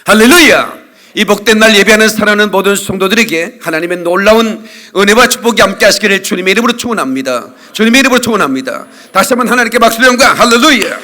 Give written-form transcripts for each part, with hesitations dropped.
할렐루야! 이 복된 날 예배하는 사랑하는 모든 성도들에게 하나님의 놀라운 은혜와 축복이 함께 하시기를 주님의 이름으로 축원합니다. 주님의 이름으로 축원합니다. 다시 한번 하나님께 박수를 영광. 할렐루야!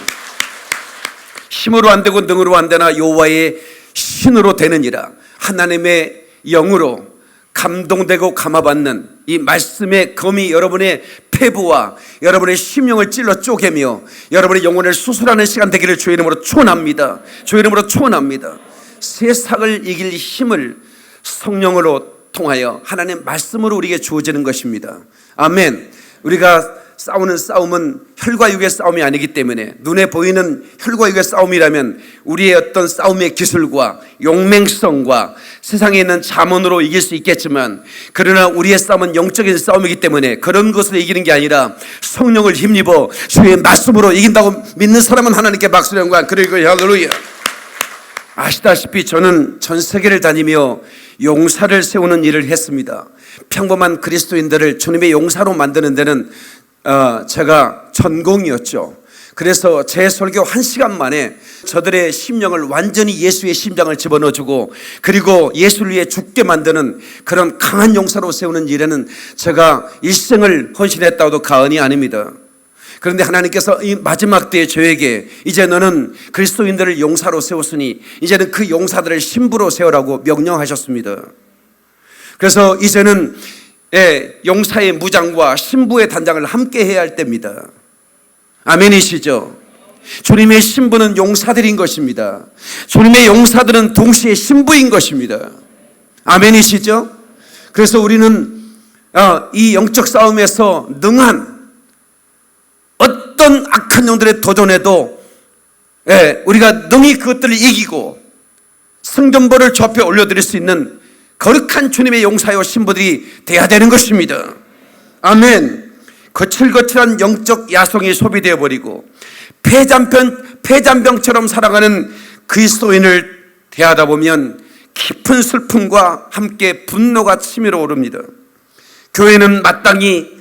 힘으로 안 되고 능으로 안 되나 여호와의 신으로 되느니라. 하나님의 영으로 감동되고 감화받는 이 말씀의 검이 여러분의 폐부와 여러분의 심령을 찔러 쪼개며 여러분의 영혼을 수술하는 시간 되기를 주의 이름으로 축원합니다. 주의 이름으로 축원합니다. 세상을 이길 힘을 성령으로 통하여 하나님의 말씀으로 우리에게 주어지는 것입니다. 아멘. 우리가 싸우는 싸움은 혈과 육의 싸움이 아니기 때문에 눈에 보이는 혈과 육의 싸움이라면 우리의 어떤 싸움의 기술과 용맹성과 세상에 있는 자문으로 이길 수 있겠지만, 그러나 우리의 싸움은 영적인 싸움이기 때문에 그런 것을 이기는 게 아니라 성령을 힘입어 주의 말씀으로 이긴다고 믿는 사람은 하나님께 박수를 영광. 그리고 할렐루야. 아시다시피 저는 전 세계를 다니며 용사를 세우는 일을 했습니다. 평범한 그리스도인들을 주님의 용사로 만드는 데는 제가 전공이었죠. 그래서 제 설교 1시간 만에 저들의 심령을 완전히 예수의 심장을 집어넣어주고 그리고 예수를 위해 죽게 만드는 그런 강한 용사로 세우는 일에는 제가 일생을 헌신했다고도 과언이 아닙니다. 그런데 하나님께서 이 마지막 때에 저에게 이제 너는 그리스도인들을 용사로 세웠으니 이제는 그 용사들을 신부로 세우라고 명령하셨습니다. 그래서 이제는 용사의 무장과 신부의 단장을 함께 해야 할 때입니다. 아멘이시죠? 주님의 신부는 용사들인 것입니다. 주님의 용사들은 동시에 신부인 것입니다. 아멘이시죠? 그래서 우리는 이 영적 싸움에서 능한 어떤 악한 영들의 도전에도 우리가 능히 그것들을 이기고 승전보를 저 앞에 올려드릴 수 있는 거룩한 주님의 용사요 신부들이 돼야 되는 것입니다. 아멘. 거칠거칠한 영적 야성이 소비되어 버리고 폐잔병처럼 살아가는 그리스도인을 대하다 보면 깊은 슬픔과 함께 분노가 치밀어 오릅니다. 교회는 마땅히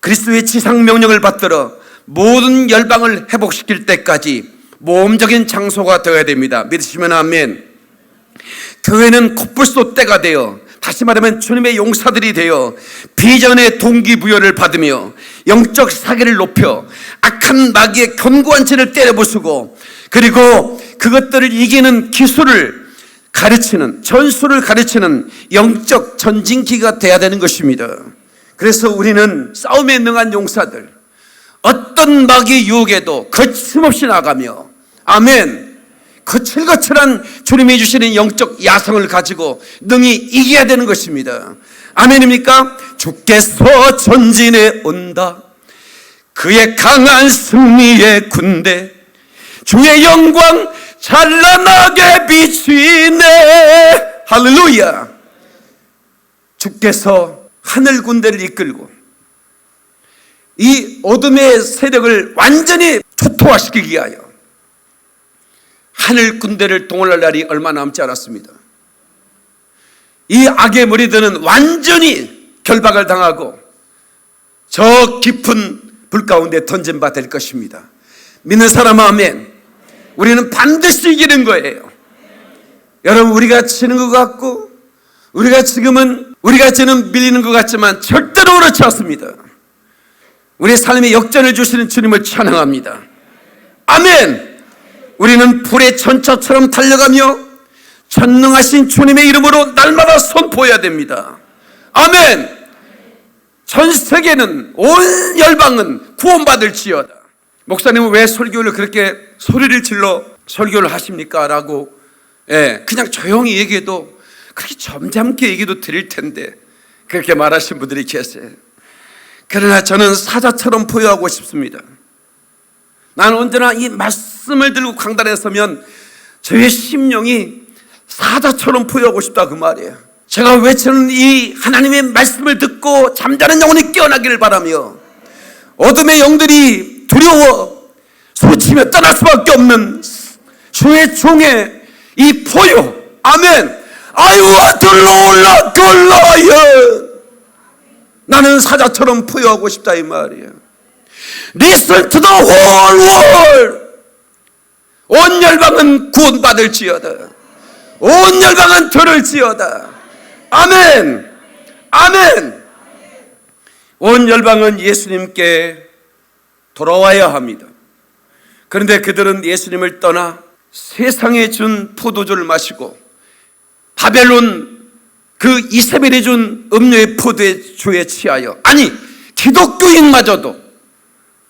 그리스도의 지상명령을 받들어 모든 열방을 회복시킬 때까지 모험적인 장소가 되어야 됩니다. 믿으시면 아멘. 교회는 코뿔소 떼가 되어, 다시 말하면 주님의 용사들이 되어 비전의 동기부여를 받으며 영적 사기를 높여 악한 마귀의 견고한 진을 때려부수고 그리고 그것들을 이기는 기술을 가르치는, 전술을 가르치는 영적 전진기가 돼야 되는 것입니다. 그래서 우리는 싸움에 능한 용사들, 어떤 마귀의 유혹에도 거침없이 나가며 아멘, 거칠거칠한 주님이 주시는 영적 야성을 가지고 능히 이겨야 되는 것입니다. 아멘입니까? 주께서 전진해 온다. 그의 강한 승리의 군대, 주의 영광 찬란하게 비치네. 할렐루야. 주께서 하늘 군대를 이끌고 이 어둠의 세력을 완전히 초토화시키기 위하여 하늘 군대를 동원할 날이 얼마 남지 않았습니다. 이 악의 무리들은 완전히 결박을 당하고 저 깊은 불 가운데 던진 바 될 것입니다. 믿는 사람 아멘. 우리는 반드시 이기는 거예요. 여러분, 우리가 지는 것 같고 우리가 지는 밀리는 것 같지만 절대로 그렇지 않습니다. 우리의 삶에 역전을 주시는 주님을 찬양합니다. 아멘. 우리는 불의 전차처럼 달려가며 전능하신 주님의 이름으로 날마다 선포해야 됩니다. 아멘. 전 세계는, 온 열방은 구원받을지어다. 목사님은 왜 설교를 그렇게 소리를 질러 설교를 하십니까? 라고 그냥 조용히 얘기해도, 그렇게 점잖게 얘기도 드릴 텐데 그렇게 말하신 분들이 계세요. 그러나 저는 사자처럼 포효하고 싶습니다. 나는 언제나 이 말씀을 들고 강단에 서면 저의 심령이 사자처럼 포효하고 싶다, 그 말이에요. 제가 외치는 이 하나님의 말씀을 듣고 잠자는 영혼이 깨어나기를 바라며 어둠의 영들이 두려워 소치며 떠날 수밖에 없는 주의 종의 이 포효. 아멘. I want to roll like a lion. 나는 사자처럼 포효하고 싶다, 이 말이에요. Listen to the whole world. 온 열방은 구원받을지어다. 온 열방은 들을지어다. 아멘. 아멘. 온 열방은 예수님께 돌아와야 합니다. 그런데 그들은 예수님을 떠나 세상에 준 포도주를 마시고 바벨론 그 이세벨이 준 음료의 포도주에 취하여, 아니 기독교인마저도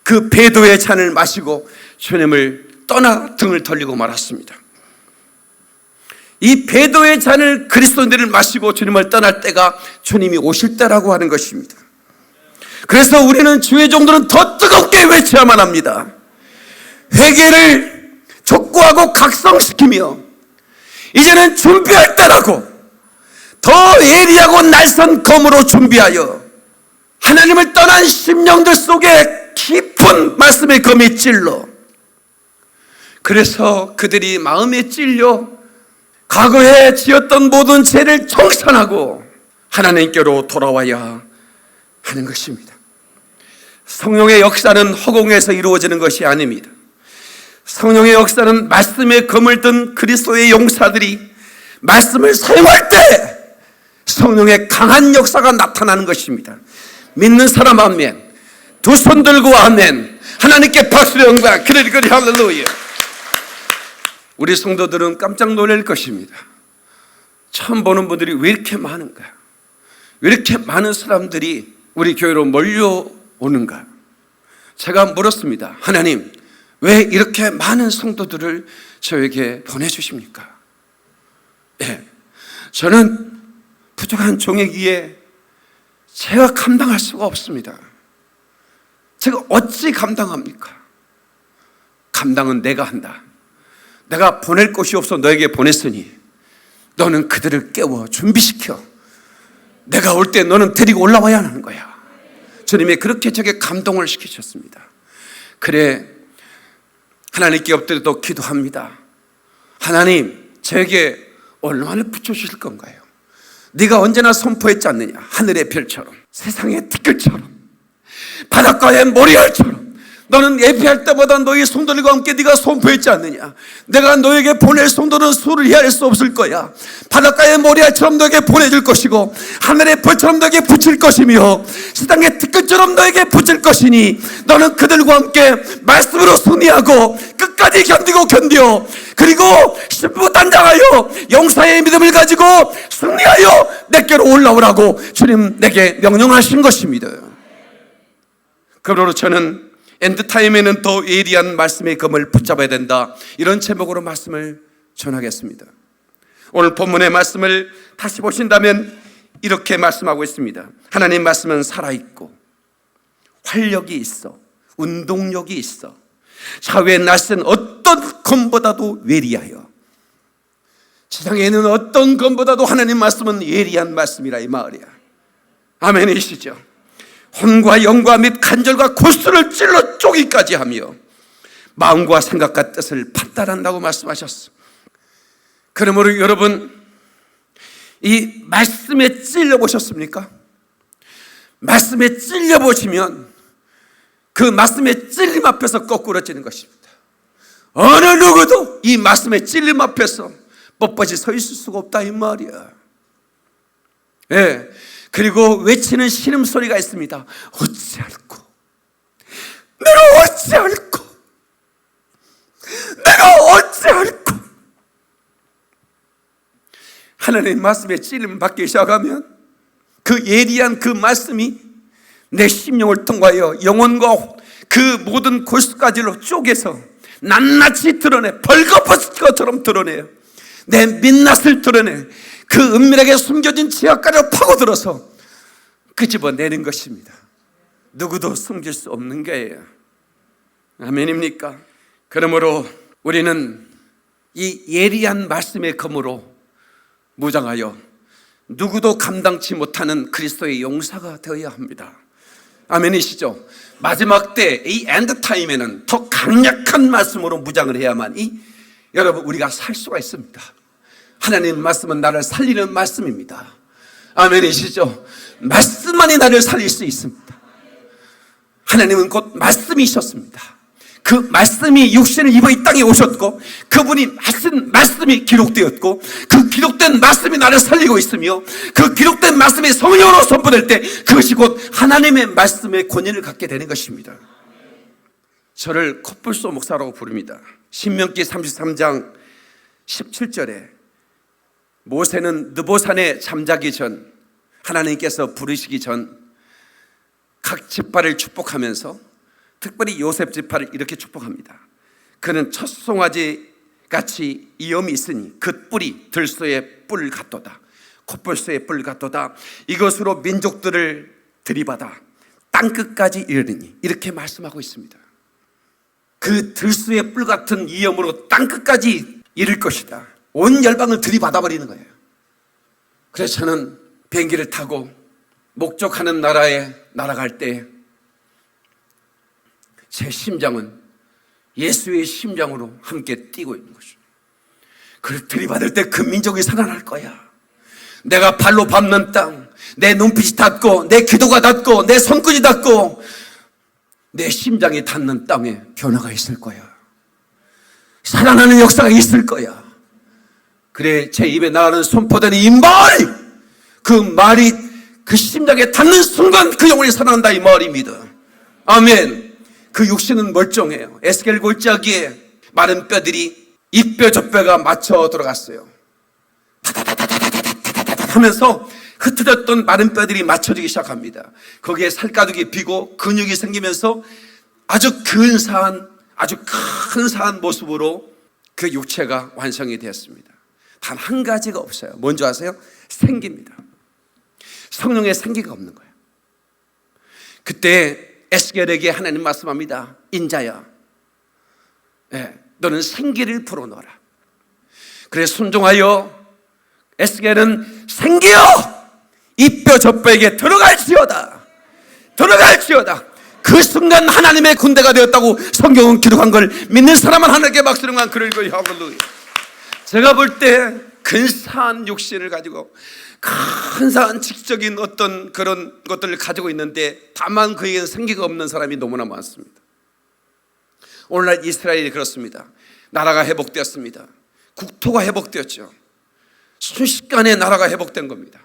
그 배도의 잔을 마시고 주님을 떠나 등을 돌리고 말았습니다. 이 배도의 잔을 그리스도인들을 마시고 주님을 떠날 때가 주님이 오실 때라고 하는 것입니다. 그래서 우리는 주의 종들은 더 뜨겁게 외쳐야만 합니다. 회개를 촉구하고 각성시키며 이제는 준비할 때라고, 더 예리하고 날선 검으로 준비하여 하나님을 떠난 심령들 속에 깊은 말씀의 검이 찔러, 그래서 그들이 마음에 찔려 과거에 지었던 모든 죄를 청산하고 하나님께로 돌아와야 하는 것입니다. 성령의 역사는 허공에서 이루어지는 것이 아닙니다. 성령의 역사는 말씀의 검을 든 그리스도의 용사들이 말씀을 사용할 때 성령의 강한 역사가 나타나는 것입니다. 믿는 사람 아멘. 두 손 들고 아멘. 하나님께 박수를 영광. 그리 할렐루야. 우리 성도들은 깜짝 놀랄 것입니다. 처음 보는 분들이 왜 이렇게 많은가? 왜 이렇게 많은 사람들이 우리 교회로 몰려오는가? 제가 물었습니다. 하나님, 왜 이렇게 많은 성도들을 저에게 보내주십니까? 네, 저는 부족한 종이기에 제가 감당할 수가 없습니다. 제가 어찌 감당합니까? 감당은 내가 한다. 내가 보낼 곳이 없어 너에게 보냈으니 너는 그들을 깨워 준비시켜. 내가 올 때 너는 데리고 올라와야 하는 거야. 주님이 그렇게 저에게 감동을 시키셨습니다. 그래, 하나님께 엎드려도 기도합니다. 하나님, 저에게 얼마나 붙여주실 건가요? 네가 언제나 선포했지 않느냐? 하늘의 별처럼, 세상의 티끌처럼, 바닷가의 모래알처럼 너는 예배할 때마다 너희 성도들과 함께 네가 선포했지 않느냐? 내가 너에게 보낼 성도는 수를 헤아릴 수 없을 거야. 바닷가의 모래알처럼 너에게 보내줄 것이고 하늘의 벌처럼 너에게 붙일 것이며 세상의 티끌처럼 너에게 붙일 것이니 너는 그들과 함께 말씀으로 승리하고 끝까지 견디고 그리고 신부단장하여 영사의 믿음을 가지고 승리하여 내게로 올라오라고 주님 내게 명령하신 것입니다. 그러므로 저는 엔드타임에는 더 예리한 말씀의 검을 붙잡아야 된다, 이런 제목으로 말씀을 전하겠습니다. 오늘 본문의 말씀을 다시 보신다면 이렇게 말씀하고 있습니다. 하나님 말씀은 살아있고 활력이 있어, 운동력이 있어, 사회의 낯선 어떤 검보다도 예리하여, 세상에는 어떤 검보다도 하나님 말씀은 예리한 말씀이라 이 말이야. 아멘이시죠? 혼과 영과 및 간절과 골수를 찔러 쪼기까지 하며 마음과 생각과 뜻을 판단한다고 말씀하셨어. 그러므로 여러분, 이 말씀에 찔려 보셨습니까? 말씀에 찔려 보시면 그 말씀의 찔림 앞에서 거꾸러지는 것입니다. 어느 누구도 이 말씀의 찔림 앞에서 뻣뻣이 서 있을 수가 없다 이 말이야. 예. 그리고 외치는 신음소리가 있습니다. 어찌할꼬, 내가 어찌할꼬, 내가 어찌할꼬. 하나님의 말씀에 찔림을 받기 시작하면 그 예리한 그 말씀이 내 심령을 통과하여 영혼과 그 모든 골수까지로 쪼개서 낱낱이 드러내, 벌거벗은 것처럼 드러내요. 내 민낯을 드러내 그 은밀하게 숨겨진 지하까지 파고들어서 끄집어내는 것입니다. 누구도 숨길 수 없는 거예요. 아멘입니까? 그러므로 우리는 이 예리한 말씀의 검으로 무장하여 누구도 감당치 못하는 그리스도의 용사가 되어야 합니다. 아멘이시죠? 마지막 때 이 엔드타임에는 더 강력한 말씀으로 무장을 해야만이 여러분 우리가 살 수가 있습니다. 하나님 말씀은 나를 살리는 말씀입니다. 아멘이시죠? 말씀만이 나를 살릴 수 있습니다. 하나님은 곧 말씀이셨습니다. 그 말씀이 육신을 입어 이 땅에 오셨고 그분이 하신 말씀이 기록되었고 그 기록된 말씀이 나를 살리고 있으며 그 기록된 말씀이 성령으로 선포될 때 그것이 곧 하나님의 말씀의 권위를 갖게 되는 것입니다. 저를 코뿔소 목사라고 부릅니다. 신명기 33장 17절에 모세는 느보산에 잠자기 전 하나님께서 부르시기 전 각 지파를 축복하면서 특별히 요셉 지파를 이렇게 축복합니다. 그는 첫 송아지 같이 이염이 있으니 그 뿔이 들소의 뿔 같도다. 코뿔소의 뿔 같도다. 이것으로 민족들을 들이받아 땅끝까지 이르리니 이렇게 말씀하고 있습니다. 그 들소의 뿔 같은 이염으로 땅끝까지 이를 것이다. 온 열방을 들이받아 버리는 거예요. 그래서 저는 비행기를 타고 목적하는 나라에 날아갈 때 제 심장은 예수의 심장으로 함께 뛰고 있는 것이죠. 그를 들이받을 때 그 민족이 살아날 거야. 내가 발로 밟는 땅, 내 눈빛이 닿고 내 기도가 닿고 내 손끝이 닿고 내 심장이 닿는 땅에 변화가 있을 거야. 살아나는 역사가 있을 거야. 그래 제 입에 나가는 선포되는 이 말이, 그 말이 그 심장에 닿는 순간 그 영혼이 살아난다 이 말입니다. 아멘. 그 육신은 멀쩡해요. 에스겔 골짜기에 마른 뼈들이 이 뼈 저 뼈가 맞춰 들어갔어요. 하면서 흩어졌던 마른 뼈들이 맞춰지기 시작합니다. 거기에 살가죽이 비고 근육이 생기면서 아주 근사한, 아주 근사한 모습으로 그 육체가 완성이 되었습니다. 단 한 가지가 없어요. 뭔지 아세요? 생기입니다. 성령의 생기가 없는 거예요. 그때 에스겔에게 하나님 말씀합니다. 인자야, 너는 생기를 불어넣어라. 그래 순종하여 에스겔은 생기여 이 뼈 저 뼈에게 들어갈지어다. 들어갈지어다. 그 순간 하나님의 군대가 되었다고 성경은 기록한 걸 믿는 사람은 하나님께 박수를만 그럴 거예요. 할렐루야. 제가 볼 때 근사한 육신을 가지고 근사한 직적인 어떤 그런 것들을 가지고 있는데 다만 그에게는 생기가 없는 사람이 너무나 많습니다. 오늘날 이스라엘이 그렇습니다. 나라가 회복되었습니다. 국토가 회복되었죠. 순식간에 나라가 회복된 겁니다.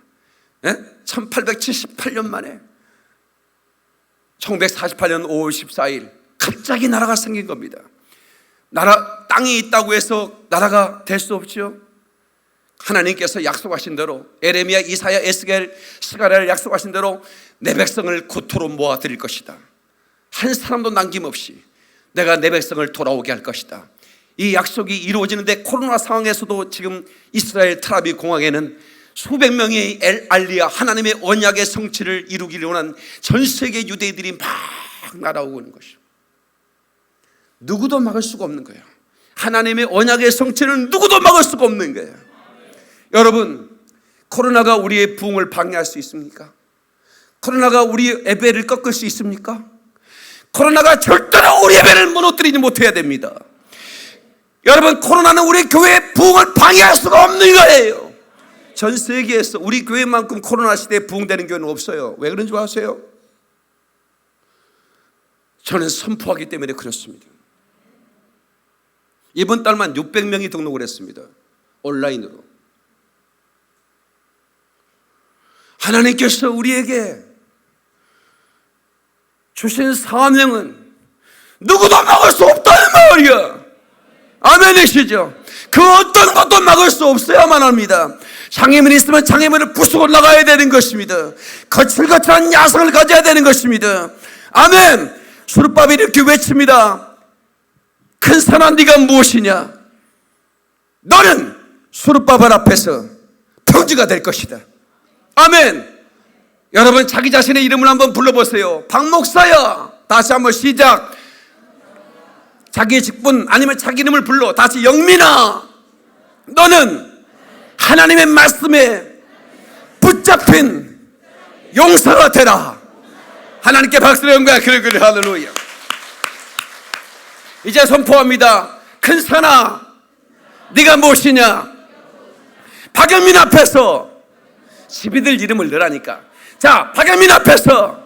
1878년 만에 1948년 5월 14일 갑자기 나라가 생긴 겁니다. 나라 땅이 있다고 해서 나라가 될 수 없죠. 하나님께서 약속하신 대로 에레미야, 이사야, 에스겔, 스가랴를 약속하신 대로 내 백성을 고토로 모아드릴 것이다. 한 사람도 남김없이 내가 내 백성을 돌아오게 할 것이다. 이 약속이 이루어지는데 코로나 상황에서도 지금 이스라엘 트라비 공항에는 수백 명의 알리야 하나님의 언약의 성취를 이루기를 원한 전 세계 유대인들이 막 날아오고 있는 것이죠. 누구도 막을 수가 없는 거예요. 하나님의 언약의 성취는 누구도 막을 수가 없는 거예요. 여러분, 코로나가 우리의 부흥을 방해할 수 있습니까? 코로나가 우리 예배를 꺾을 수 있습니까? 코로나가 절대로 우리 예배를 무너뜨리지 못해야 됩니다. 여러분, 코로나는 우리 교회의 부흥을 방해할 수가 없는 거예요. 전 세계에서 우리 교회만큼 코로나 시대에 부흥되는 교회는 없어요. 왜 그런 줄 아세요? 저는 선포하기 때문에 그렇습니다. 이번 달만 600명이 등록을 했습니다. 온라인으로. 하나님께서 우리에게 주신 사명은 누구도 막을 수 없다는 말이야. 아멘이시죠? 그 어떤 것도 막을 수 없어야만 합니다. 장애물이 있으면 장애물을 부수고 나가야 되는 것입니다. 거칠거칠한 야성을 가져야 되는 것입니다. 아멘. 수르바벨이 이렇게 외칩니다. 큰 산아 네가 무엇이냐? 너는 수르바벨 앞에서 표지가 될 것이다. 아멘. 여러분 자기 자신의 이름을 한번 불러보세요. 박 목사야. 다시 한번 시작. 자기의 직분 아니면 자기 이름을 불러. 다시 영민아, 너는 하나님의 말씀에 붙잡힌 용사가 되라. 하나님께 박수를 연구해. 그래 할렐루야. 이제 선포합니다. 큰 산아 네가 무엇이냐? 박영민 앞에서 시비들 이름을 넣으라니까. 자, 박영민 앞에서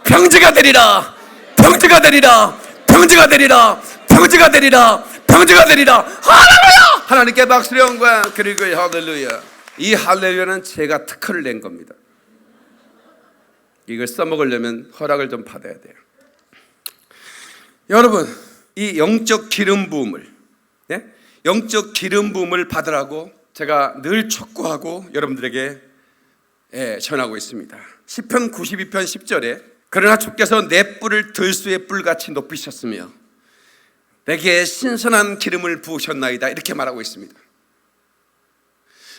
평지가 되리라. 병제가 되리라. 병제가 되리라. 병제가 되리라. 병제가 되리라. 할렐루야! 하나님께 박수를 영광 그리고 할렐루야. 이 할렐루야는 제가 특허를 낸 겁니다. 이걸 써먹으려면 허락을 좀 받아야 돼요. 여러분, 이 영적 기름 부음을, 영적 기름 부음을 받으라고 제가 늘 촉구하고 여러분들에게 전하고 있습니다. 시편 92편 10절에 그러나 주께서 내 뿔을 들수의 뿔같이 높이셨으며 내게 신선한 기름을 부으셨나이다, 이렇게 말하고 있습니다.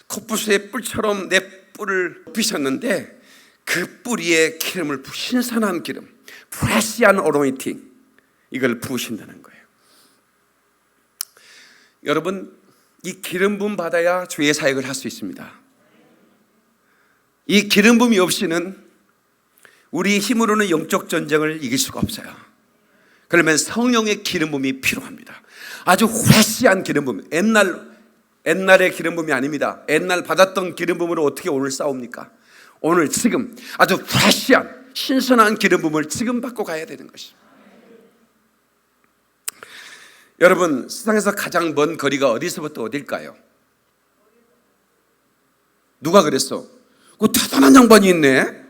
콧부수의 뿔처럼 내 뿔을 높이셨는데 그 뿔 위에 기름을 신선한 기름, 프레시한 어노인팅, 이걸 부으신다는 거예요. 여러분, 이 기름 부음 받아야 주의 사역을 할 수 있습니다. 이 기름 부음이 없이는 우리 힘으로는 영적 전쟁을 이길 수가 없어요. 그러면 성령의 기름 부음이 필요합니다. 아주 프레시한 기름 부음, 옛날의 기름 부음이 아닙니다. 옛날 받았던 기름 부음으로 어떻게 오늘 싸웁니까? 오늘 지금 아주 프레시한 신선한 기름 부음을 지금 받고 가야 되는 것입니다. 여러분, 세상에서 가장 먼 거리가 어디서부터 어딜까요? 누가 그랬어? 그 대단한 양반이 있네.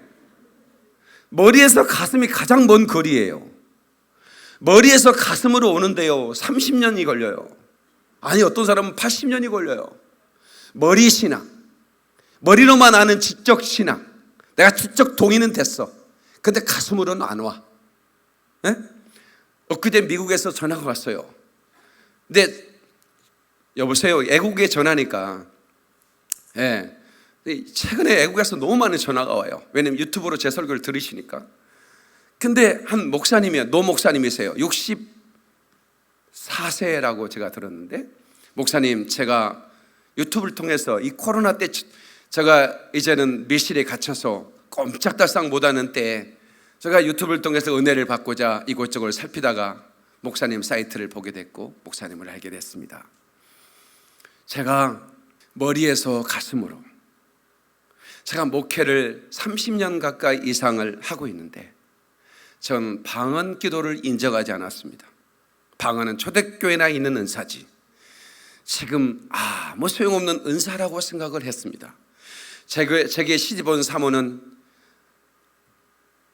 머리에서 가슴이 가장 먼 거리예요. 머리에서 가슴으로 오는데요 30년이 걸려요. 아니, 어떤 사람은 80년이 걸려요. 머리 신앙, 머리로만 아는 지적 신앙, 내가 지적 동의는 됐어. 근데 가슴으로는 안 와. 엊그제 미국에서 전화가 왔어요. 근데 여보세요, 애국에 전화니까, 최근에 애국에서 너무 많은 전화가 와요. 왜냐면 유튜브로 제 설교를 들으시니까. 근데 한 목사님이요, 노 목사님이세요. 64세라고 제가 들었는데, 목사님, 제가 유튜브를 통해서 이 코로나 때 제가 이제는 밀실에 갇혀서 꼼짝달싹 못하는 때에 제가 유튜브를 통해서 은혜를 받고자 이곳저곳 살피다가 목사님 사이트를 보게 됐고 목사님을 알게 됐습니다. 제가 머리에서 가슴으로, 제가 목회를 30년 가까이 이상을 하고 있는데 전 방언 기도를 인정하지 않았습니다. 방언은 초대교회나 있는 은사지, 지금 아무 소용없는 은사라고 생각을 했습니다. 제게 시집온 사모는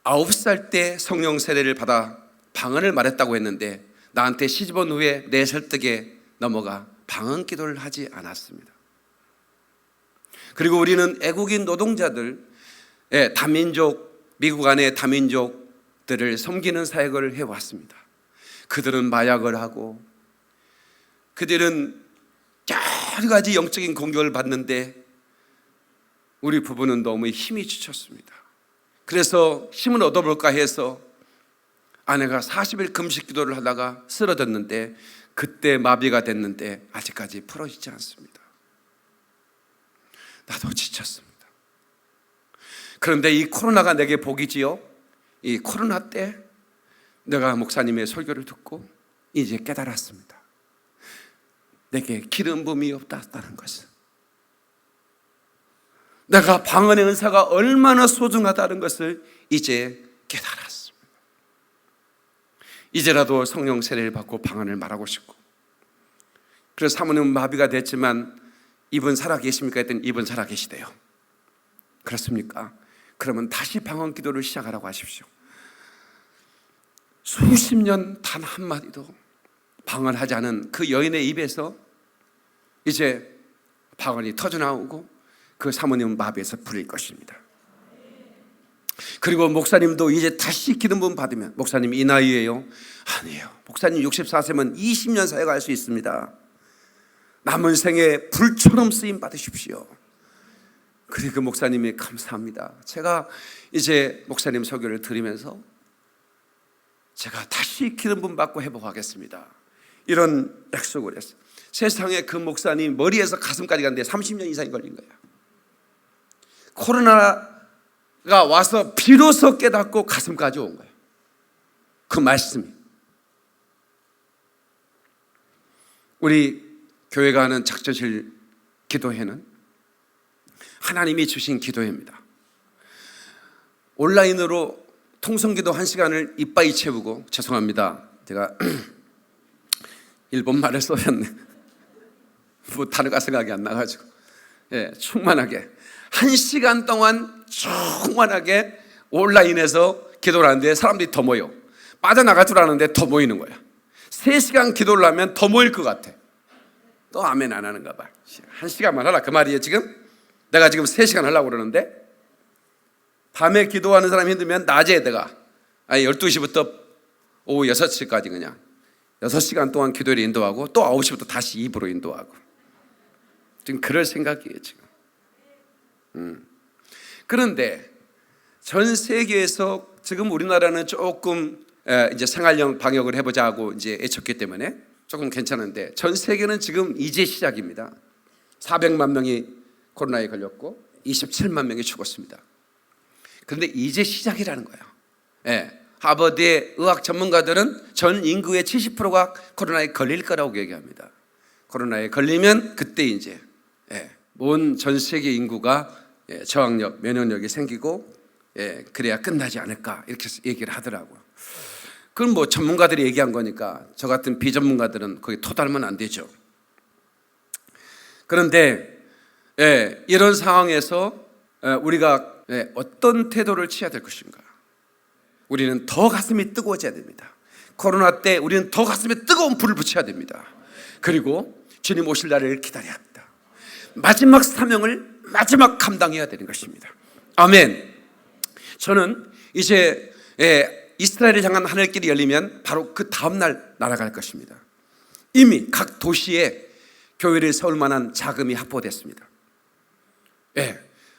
9살 때 성령 세례를 받아 방언을 말했다고 했는데 나한테 시집온 후에 내 설득에 넘어가 방언 기도를 하지 않았습니다. 그리고 우리는 애국인 노동자들, 다민족, 미국 안의 다민족들을 섬기는 사역을 해왔습니다. 그들은 마약을 하고 그들은 여러 가지 영적인 공격을 받는데 우리 부부는 너무 힘이 지쳤습니다. 그래서 힘을 얻어볼까 해서 아내가 40일 금식 기도를 하다가 쓰러졌는데 그때 마비가 됐는데 아직까지 풀어지지 않습니다. 나도 지쳤습니다. 그런데 이 코로나가 내게 복이지요. 이 코로나 때 내가 목사님의 설교를 듣고 이제 깨달았습니다. 내게 기름 부음이 없다는 것은, 내가 방언의 은사가 얼마나 소중하다는 것을 이제 깨달았습니다. 이제라도 성령 세례를 받고 방언을 말하고 싶고, 그래서 사모님은 마비가 됐지만 이분 살아계십니까? 했더니 이분 살아계시대요. 그렇습니까? 그러면 다시 방언 기도를 시작하라고 하십시오. 수십 년 단 한마디도 방언하지 않은 그 여인의 입에서 이제 방언이 터져나오고 그 사모님은 마비에서 풀릴 것입니다. 그리고 목사님도 이제 다시 기름 부음 받으면, 목사님 이 나이에요? 아니에요. 목사님 64세면 20년 사역할 수 있습니다. 남은 생에 불처럼 쓰임 받으십시오. 그리고 그 목사님이 감사합니다. 제가 이제 목사님 설교를 들으면서 제가 다시 기름 부음 받고 회복하겠습니다, 이런 약속을 했어요. 세상에 그 목사님 머리에서 가슴까지 갔는데 30년 이상이 걸린 거예요. 코로나가 와서 비로소 깨닫고 가슴까지 온 거예요. 그 말씀이. 우리 교회가 하는 작전실 기도회는 하나님이 주신 기도회입니다. 온라인으로 통성기도 1시간을 이빠이 채우고, 죄송합니다, 제가 일본 말을 써였네. 뭐 단어가 생각이 안 나가지고, 충만하게 1시간 동안 충만하게 온라인에서 기도를 하는데 사람들이 더 모여. 빠져나갈 줄 아는데 더 모이는 거야. 3시간 기도를 하면 더 모일 것 같아. 또 아멘 안 하는가 봐. 1시간만 하라 그 말이에요. 지금 내가 지금 3시간 하려고 그러는데, 밤에 기도하는 사람이 힘들면 낮에 내가 12시부터 오후 6시까지 그냥 6시간 동안 기도를 인도하고, 또 9시부터 다시 입으로 인도하고, 지금 그럴 생각이에요 지금. 그런데 전 세계에서 지금 우리나라는 조금 이제 생활형 방역을 해보자고 이제 애쳤기 때문에 조금 괜찮은데, 전 세계는 지금 이제 시작입니다. 400만 명이 코로나에 걸렸고 27만 명이 죽었습니다. 그런데 이제 시작이라는 거예요. 하버드의 의학 전문가들은 전 인구의 70%가 코로나에 걸릴 거라고 얘기합니다. 코로나에 걸리면 그때 이제 온 전 세계 인구가 저항력, 면역력이 생기고 그래야 끝나지 않을까, 이렇게 얘기를 하더라고요. 그건 뭐 전문가들이 얘기한 거니까 저 같은 비전문가들은 거기 토달면 안 되죠. 그런데 이런 상황에서 우리가 어떤 태도를 취해야 될 것인가? 우리는 더 가슴이 뜨거워져야 됩니다. 코로나 때 우리는 더 가슴에 뜨거운 불을 붙여야 됩니다. 그리고 주님 오실 날을 기다려야 합니다. 마지막 사명을 마지막 감당해야 되는 것입니다. 아멘. 저는 이제 이스라엘을 향한 하늘길이 열리면 바로 그 다음날 날아갈 것입니다. 이미 각 도시에 교회를 세울 만한 자금이 확보됐습니다.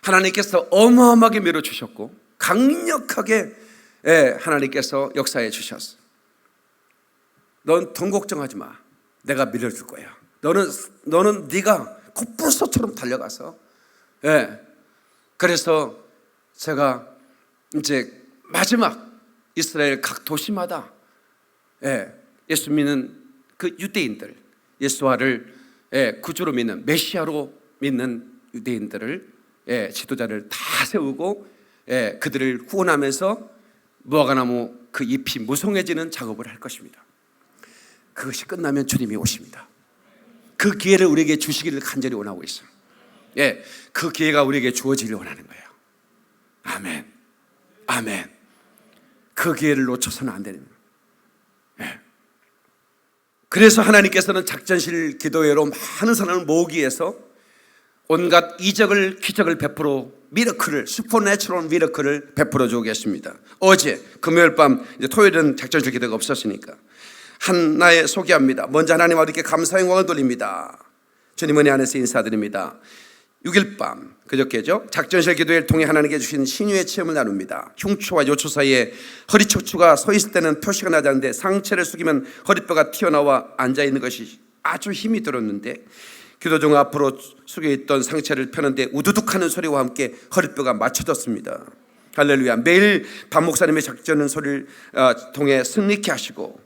하나님께서 어마어마하게 밀어주셨고 강력하게 하나님께서 역사해 주셨어. 넌 돈 걱정하지 마. 내가 밀어줄 거야. 너는 네가 코뿔소처럼 달려가서. 그래서 제가 이제 마지막 이스라엘 각 도시마다 예수 믿는 그 유대인들, 예수와를 구주로 믿는, 메시아로 믿는 유대인들을 지도자를 다 세우고 그들을 후원하면서 무화과나무 그 잎이 무성해지는 작업을 할 것입니다. 그것이 끝나면 주님이 오십니다. 그 기회를 우리에게 주시기를 간절히 원하고 있어요. 그 기회가 우리에게 주어지기를 원하는 거예요. 아멘. 아멘. 그 기회를 놓쳐서는 안 되는 거예요. 그래서 하나님께서는 작전실 기도회로 많은 사람을 모으기 위해서 온갖 이적을, 기적을 베풀어 미러클을, 슈퍼내추럴 미러클을 베풀어 주고 계십니다. 어제 금요일 밤, 이제 토요일은 작전실 기도가 없었으니까 하나에 소개합니다. 먼저 하나님 아버지께 감사의 영광을 돌립니다. 주님 은혜 안에서 인사드립니다. 6일 밤, 그저께죠, 작전실 기도회를 통해 하나님께 주신 신유의 체험을 나눕니다. 흉추와 요추 사이에 허리 척추가 서 있을 때는 표시가 나지 않는데 상체를 숙이면 허리뼈가 튀어나와 앉아있는 것이 아주 힘이 들었는데, 기도 중 앞으로 숙여있던 상체를 펴는데 우두둑하는 소리와 함께 허리뼈가 맞춰졌습니다. 할렐루야. 매일 박 목사님의 작전 소리를 통해 승리케 하시고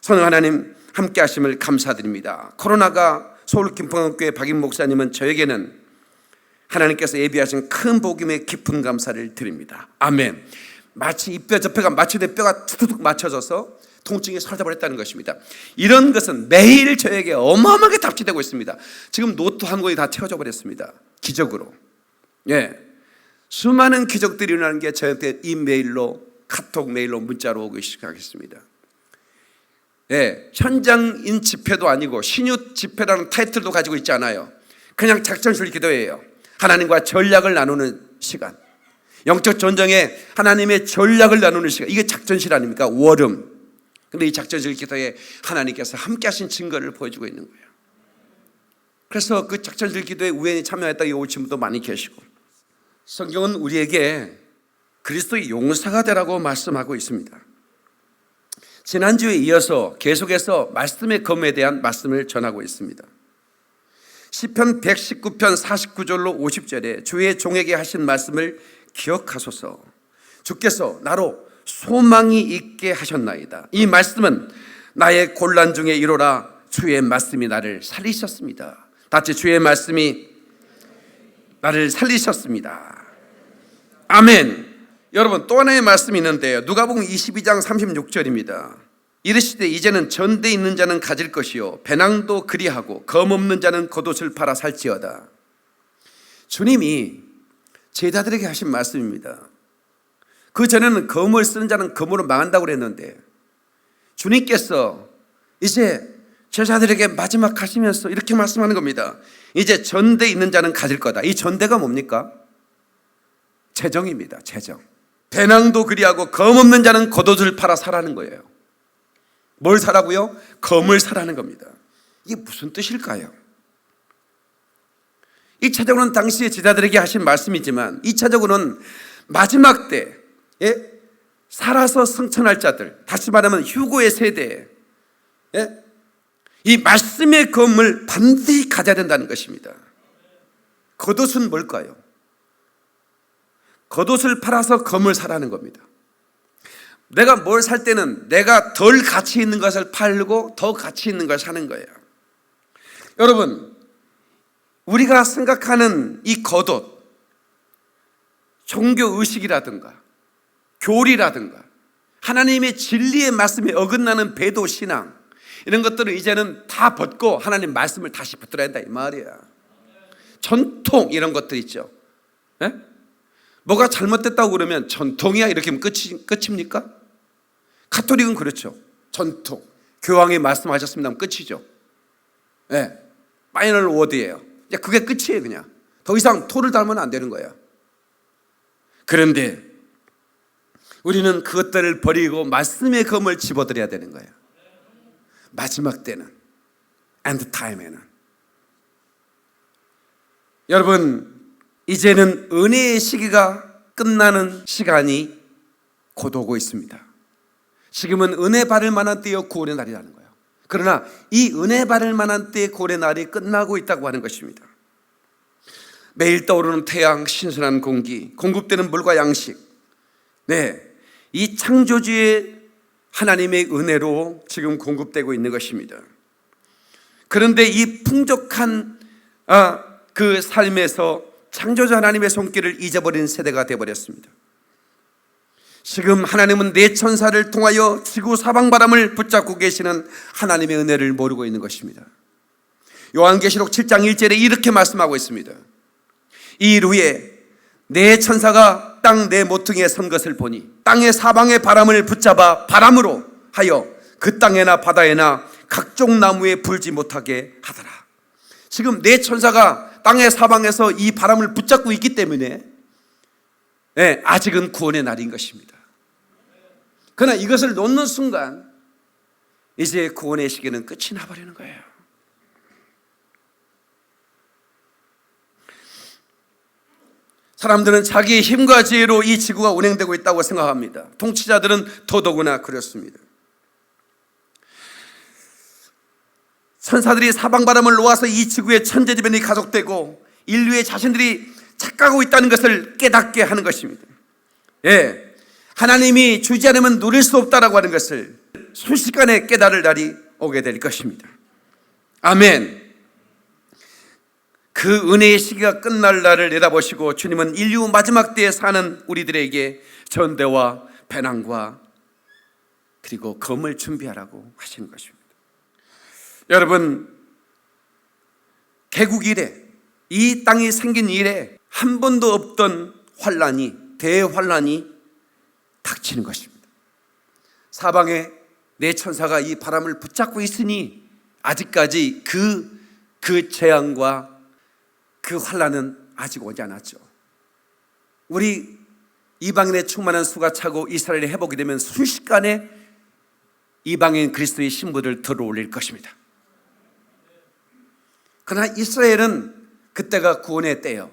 성령 하나님 함께 하심을 감사드립니다. 코로나가 서울 김포교회 박임 목사님은 저에게는 하나님께서 예비하신 큰 복임에 깊은 감사를 드립니다. 아멘. 마치 이 뼈 저 뼈가 맞춰진 뼈가 툭툭 맞춰져서 통증이 사라져버렸다는 것입니다. 이런 것은 매일 저에게 어마어마하게 답지되고 있습니다. 지금 노트 한 권이 다 채워져 버렸습니다. 기적으로. 수많은 기적들이 일어나는 게 저한테 이메일로, 카톡 메일로, 문자로 오기 시작하겠습니다. 현장인 집회도 아니고 신유 집회라는 타이틀도 가지고 있지 않아요. 그냥 작전실 기도예요. 하나님과 전략을 나누는 시간, 영적 전쟁에 하나님의 전략을 나누는 시간, 이게 작전실 아닙니까? 월음. 근데 이 작전실 기도에 하나님께서 함께 하신 증거를 보여주고 있는 거예요. 그래서 그 작전실 기도에 우연히 참여했다 오신 분도 많이 계시고, 성경은 우리에게 그리스도의 용사가 되라고 말씀하고 있습니다. 지난주에 이어서 계속해서 말씀의 검에 대한 말씀을 전하고 있습니다. 시편 119편 49절로 50절에 주의 종에게 하신 말씀을 기억하소서. 주께서 나로 소망이 있게 하셨나이다. 이 말씀은 나의 곤란 중에 이로라. 주의 말씀이 나를 살리셨습니다. 다시 주의 말씀이 나를 살리셨습니다. 아멘. 여러분 또 하나의 말씀이 있는데요. 누가복음 22장 36절입니다. 이르시되 이제는 전대 있는 자는 가질 것이요 배낭도 그리하고 검 없는 자는 겉옷을 팔아 살지어다. 주님이 제자들에게 하신 말씀입니다. 그 전에는 검을 쓰는 자는 검으로 망한다고 그랬는데 주님께서 이제 제자들에게 마지막 하시면서 이렇게 말씀하는 겁니다. 이제 전대 있는 자는 가질 거다. 이 전대가 뭡니까? 재정입니다. 재정. 배낭도 그리하고 검 없는 자는 겉옷을 팔아 사라는 거예요. 뭘 사라고요? 검을 사라는 겁니다. 이게 무슨 뜻일까요? 1차적으로는 당시의 제자들에게 하신 말씀이지만 2차적으로는 마지막 때에 살아서 승천할 자들, 다시 말하면 휴거의 세대에 이 말씀의 검을 반드시 가져야 된다는 것입니다. 겉옷은 뭘까요? 겉옷을 팔아서 검을 사라는 겁니다. 내가 뭘 살 때는 내가 덜 가치 있는 것을 팔고 더 가치 있는 걸 사는 거예요. 여러분, 우리가 생각하는 이 겉옷, 종교의식이라든가 교리라든가 하나님의 진리의 말씀에 어긋나는 배도 신앙, 이런 것들을 이제는 다 벗고 하나님 말씀을 다시 붙들어야 한다 이 말이야. 전통 이런 것들 있죠. 네? 뭐가 잘못됐다고 그러면 전통이야 이렇게 하면 끝입니까? 가톨릭은 그렇죠. 전통, 교황이 말씀하셨습니다 하면 끝이죠. 네. 파이널 워드예요. 그게 끝이에요. 그냥 더 이상 토를 달면 안 되는 거예요. 그런데 우리는 그것들을 버리고 말씀의 검을 집어들여야 되는 거예요. 마지막 때는, 엔드 타임에는. 여러분, 이제는 은혜의 시기가 끝나는 시간이 곧 오고 있습니다. 지금은 은혜 받을 만한 때요 구원의 날이라는 거예요. 그러나 이 은혜 받을 만한 때의 구원의 날이 끝나고 있다고 하는 것입니다. 매일 떠오르는 태양, 신선한 공기, 공급되는 물과 양식, 이 창조주의 하나님의 은혜로 지금 공급되고 있는 것입니다. 그런데 이 풍족한 그 삶에서 창조주 하나님의 손길을 잊어버린 세대가 되어버렸습니다. 지금 하나님은 내 천사를 통하여 지구 사방바람을 붙잡고 계시는 하나님의 은혜를 모르고 있는 것입니다. 요한계시록 7장 1절에 이렇게 말씀하고 있습니다. 이 일 후에 내 천사가 땅 내 모퉁이에 선 것을 보니 땅의 사방의 바람을 붙잡아 바람으로 하여 그 땅에나 바다에나 각종 나무에 불지 못하게 하더라. 지금 내 천사가 땅의 사방에서 이 바람을 붙잡고 있기 때문에 아직은 구원의 날인 것입니다. 그러나 이것을 놓는 순간 이제 구원의 시기는 끝이 나버리는 거예요. 사람들은 자기의 힘과 지혜로 이 지구가 운행되고 있다고 생각합니다. 통치자들은 더더구나 그렇습니다. 천사들이 사방바람을 놓아서 이 지구의 천재지변이 가속되고 인류의 자신들이 착각하고 있다는 것을 깨닫게 하는 것입니다. 하나님이 주지 않으면 누릴 수 없다라고 하는 것을 순식간에 깨달을 날이 오게 될 것입니다. 아멘. 그 은혜의 시기가 끝날 날을 내다보시고 주님은 인류 마지막 때에 사는 우리들에게 전대와 배낭과 그리고 검을 준비하라고 하시는 것입니다. 여러분, 개국 이래, 이 땅이 생긴 이래 한 번도 없던 환란이, 대환란이 닥치는 것입니다. 사방에 내 천사가 이 바람을 붙잡고 있으니 아직까지 그 재앙과 그 환란은 아직 오지 않았죠. 우리 이방인의 충만한 수가 차고 이스라엘이 회복이 되면 순식간에 이방인 그리스도의 신부들 들어올릴 것입니다. 그러나 이스라엘은 그때가 구원의 때예요.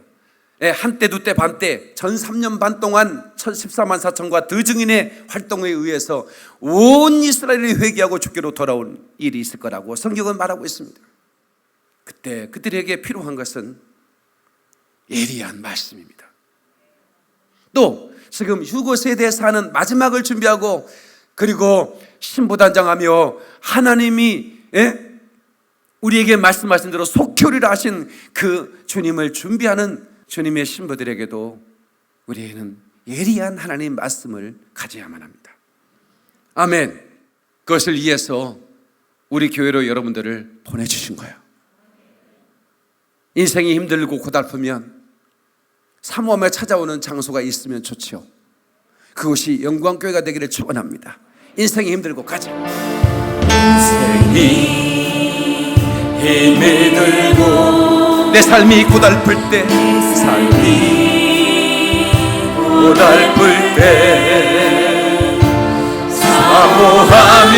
한때 두때 반때 전 3년 반 동안 14만 4천과 더 증인의 활동에 의해서 온 이스라엘이 회개하고 주께로 돌아온 일이 있을 거라고 성경은 말하고 있습니다. 그때 그들에게 필요한 것은 예리한 말씀입니다. 또 지금 휴거 세대에 사는 마지막을 준비하고 그리고 신부단장하며 하나님이 우리에게 말씀하신 대로 속죄리라 하신 그 주님을 준비하는 주님의 신부들에게도 우리에게는 예리한 하나님의 말씀을 가져야만 합니다. 아멘. 그것을 위해서 우리 교회로 여러분들을 보내주신 거예요. 인생이 힘들고 고달프면 사모하며 찾아오는 장소가 있으면 좋죠. 그것이 영광교회가 되기를 축원합니다. 인생이 힘들고 가자. 인생이 힘이 들고 내 삶이 고달플 때, 고달플 때 사모하며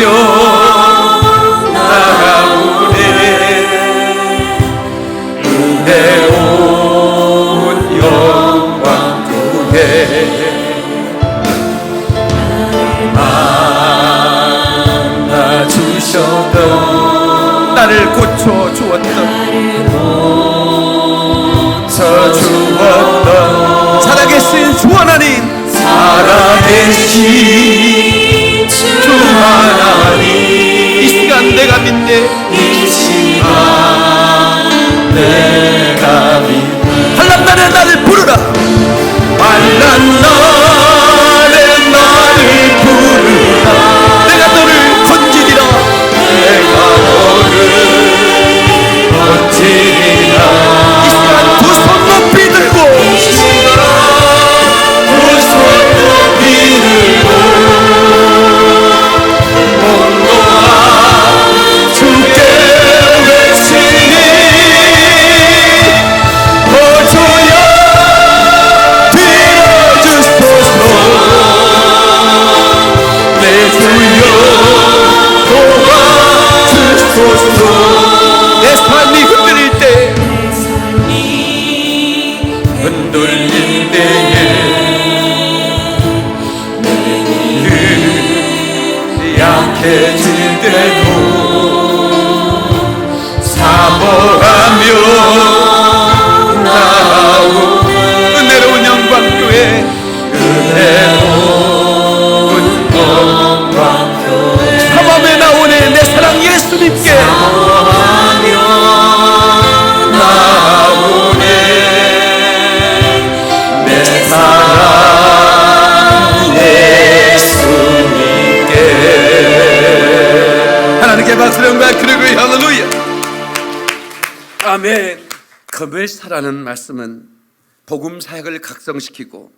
나아오네. 은혜온 영광교회 만나주셨던, 나를 고쳐주었던, 살아계신 주 하나님, 살아계신 주 하나님, 이 시간 내가 믿네. 이 시간 내가 믿네. 환난 날에 나를 부르라. 환난 날에 나를 부르라. 내가 너를 건지리라. 내가 너를 건지리라. 이 시간 두 손 높이 들고, 내 삶이 흔들릴 때, 흔들릴 때에 약해질 때도 사모하며 나아오는 은혜로운 영광교회, 은혜로운 영광교회, 사모하며 나오네. 내 사랑 예수님께 사모하며 나오네. 내 사랑 예수님께. 하나님께 박수를 영광 그리고 할렐루야. 아멘. 금을사라는 말씀은 복음 사역을 각성시키고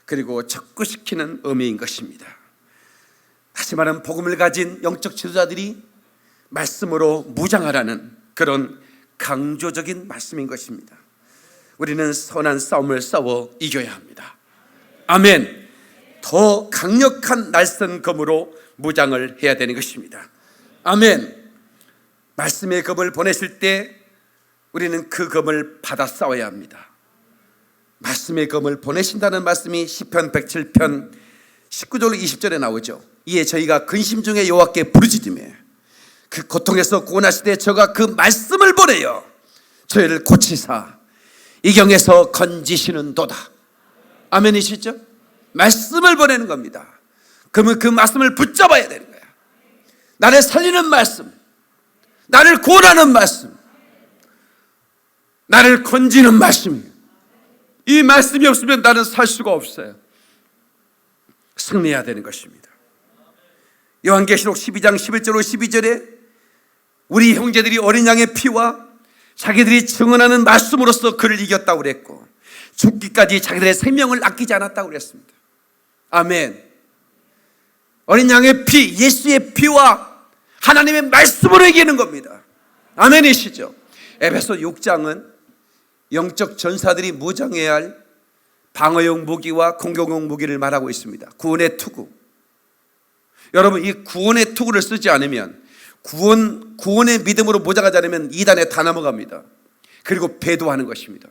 그리고 촉구시키는 의미인 것입니다. 다시 말하면 복음을 가진 영적 지도자들이 말씀으로 무장하라는 그런 강조적인 말씀인 것입니다. 우리는 선한 싸움을 싸워 이겨야 합니다. 아멘. 더 강력한 날선 검으로 무장을 해야 되는 것입니다. 아멘. 말씀의 검을 보내실 때 우리는 그 검을 받아 싸워야 합니다. 말씀의 검을 보내신다는 말씀이 시편 107편 19절 20절에 나오죠. 이에 저희가 근심 중에 여호와께 부르짖으며 그 고통에서 구원하시되 저가 그 말씀을 보내어 저희를 고치사 이경에서 건지시는 도다. 아멘이시죠? 말씀을 보내는 겁니다. 그러면 그 말씀을 붙잡아야 되는 거야. 나를 살리는 말씀, 나를 구원하는 말씀, 나를 건지는 말씀이에요. 이 말씀이 없으면 나는 살 수가 없어요. 승리해야 되는 것입니다. 요한계시록 12장 11절로 12절에 우리 형제들이 어린 양의 피와 자기들이 증언하는 말씀으로써 그를 이겼다고 그랬고 죽기까지 자기들의 생명을 아끼지 않았다고 그랬습니다. 아멘. 어린 양의 피, 예수의 피와 하나님의 말씀으로 이기는 겁니다. 아멘이시죠? 에베소 6장은 영적 전사들이 무장해야 할 방어용 무기와 공격용 무기를 말하고 있습니다. 구원의 투구. 여러분, 이 구원의 투구를 쓰지 않으면, 구원의 믿음으로 무장하지 않으면 이단에 다 넘어갑니다. 그리고 배도하는 것입니다.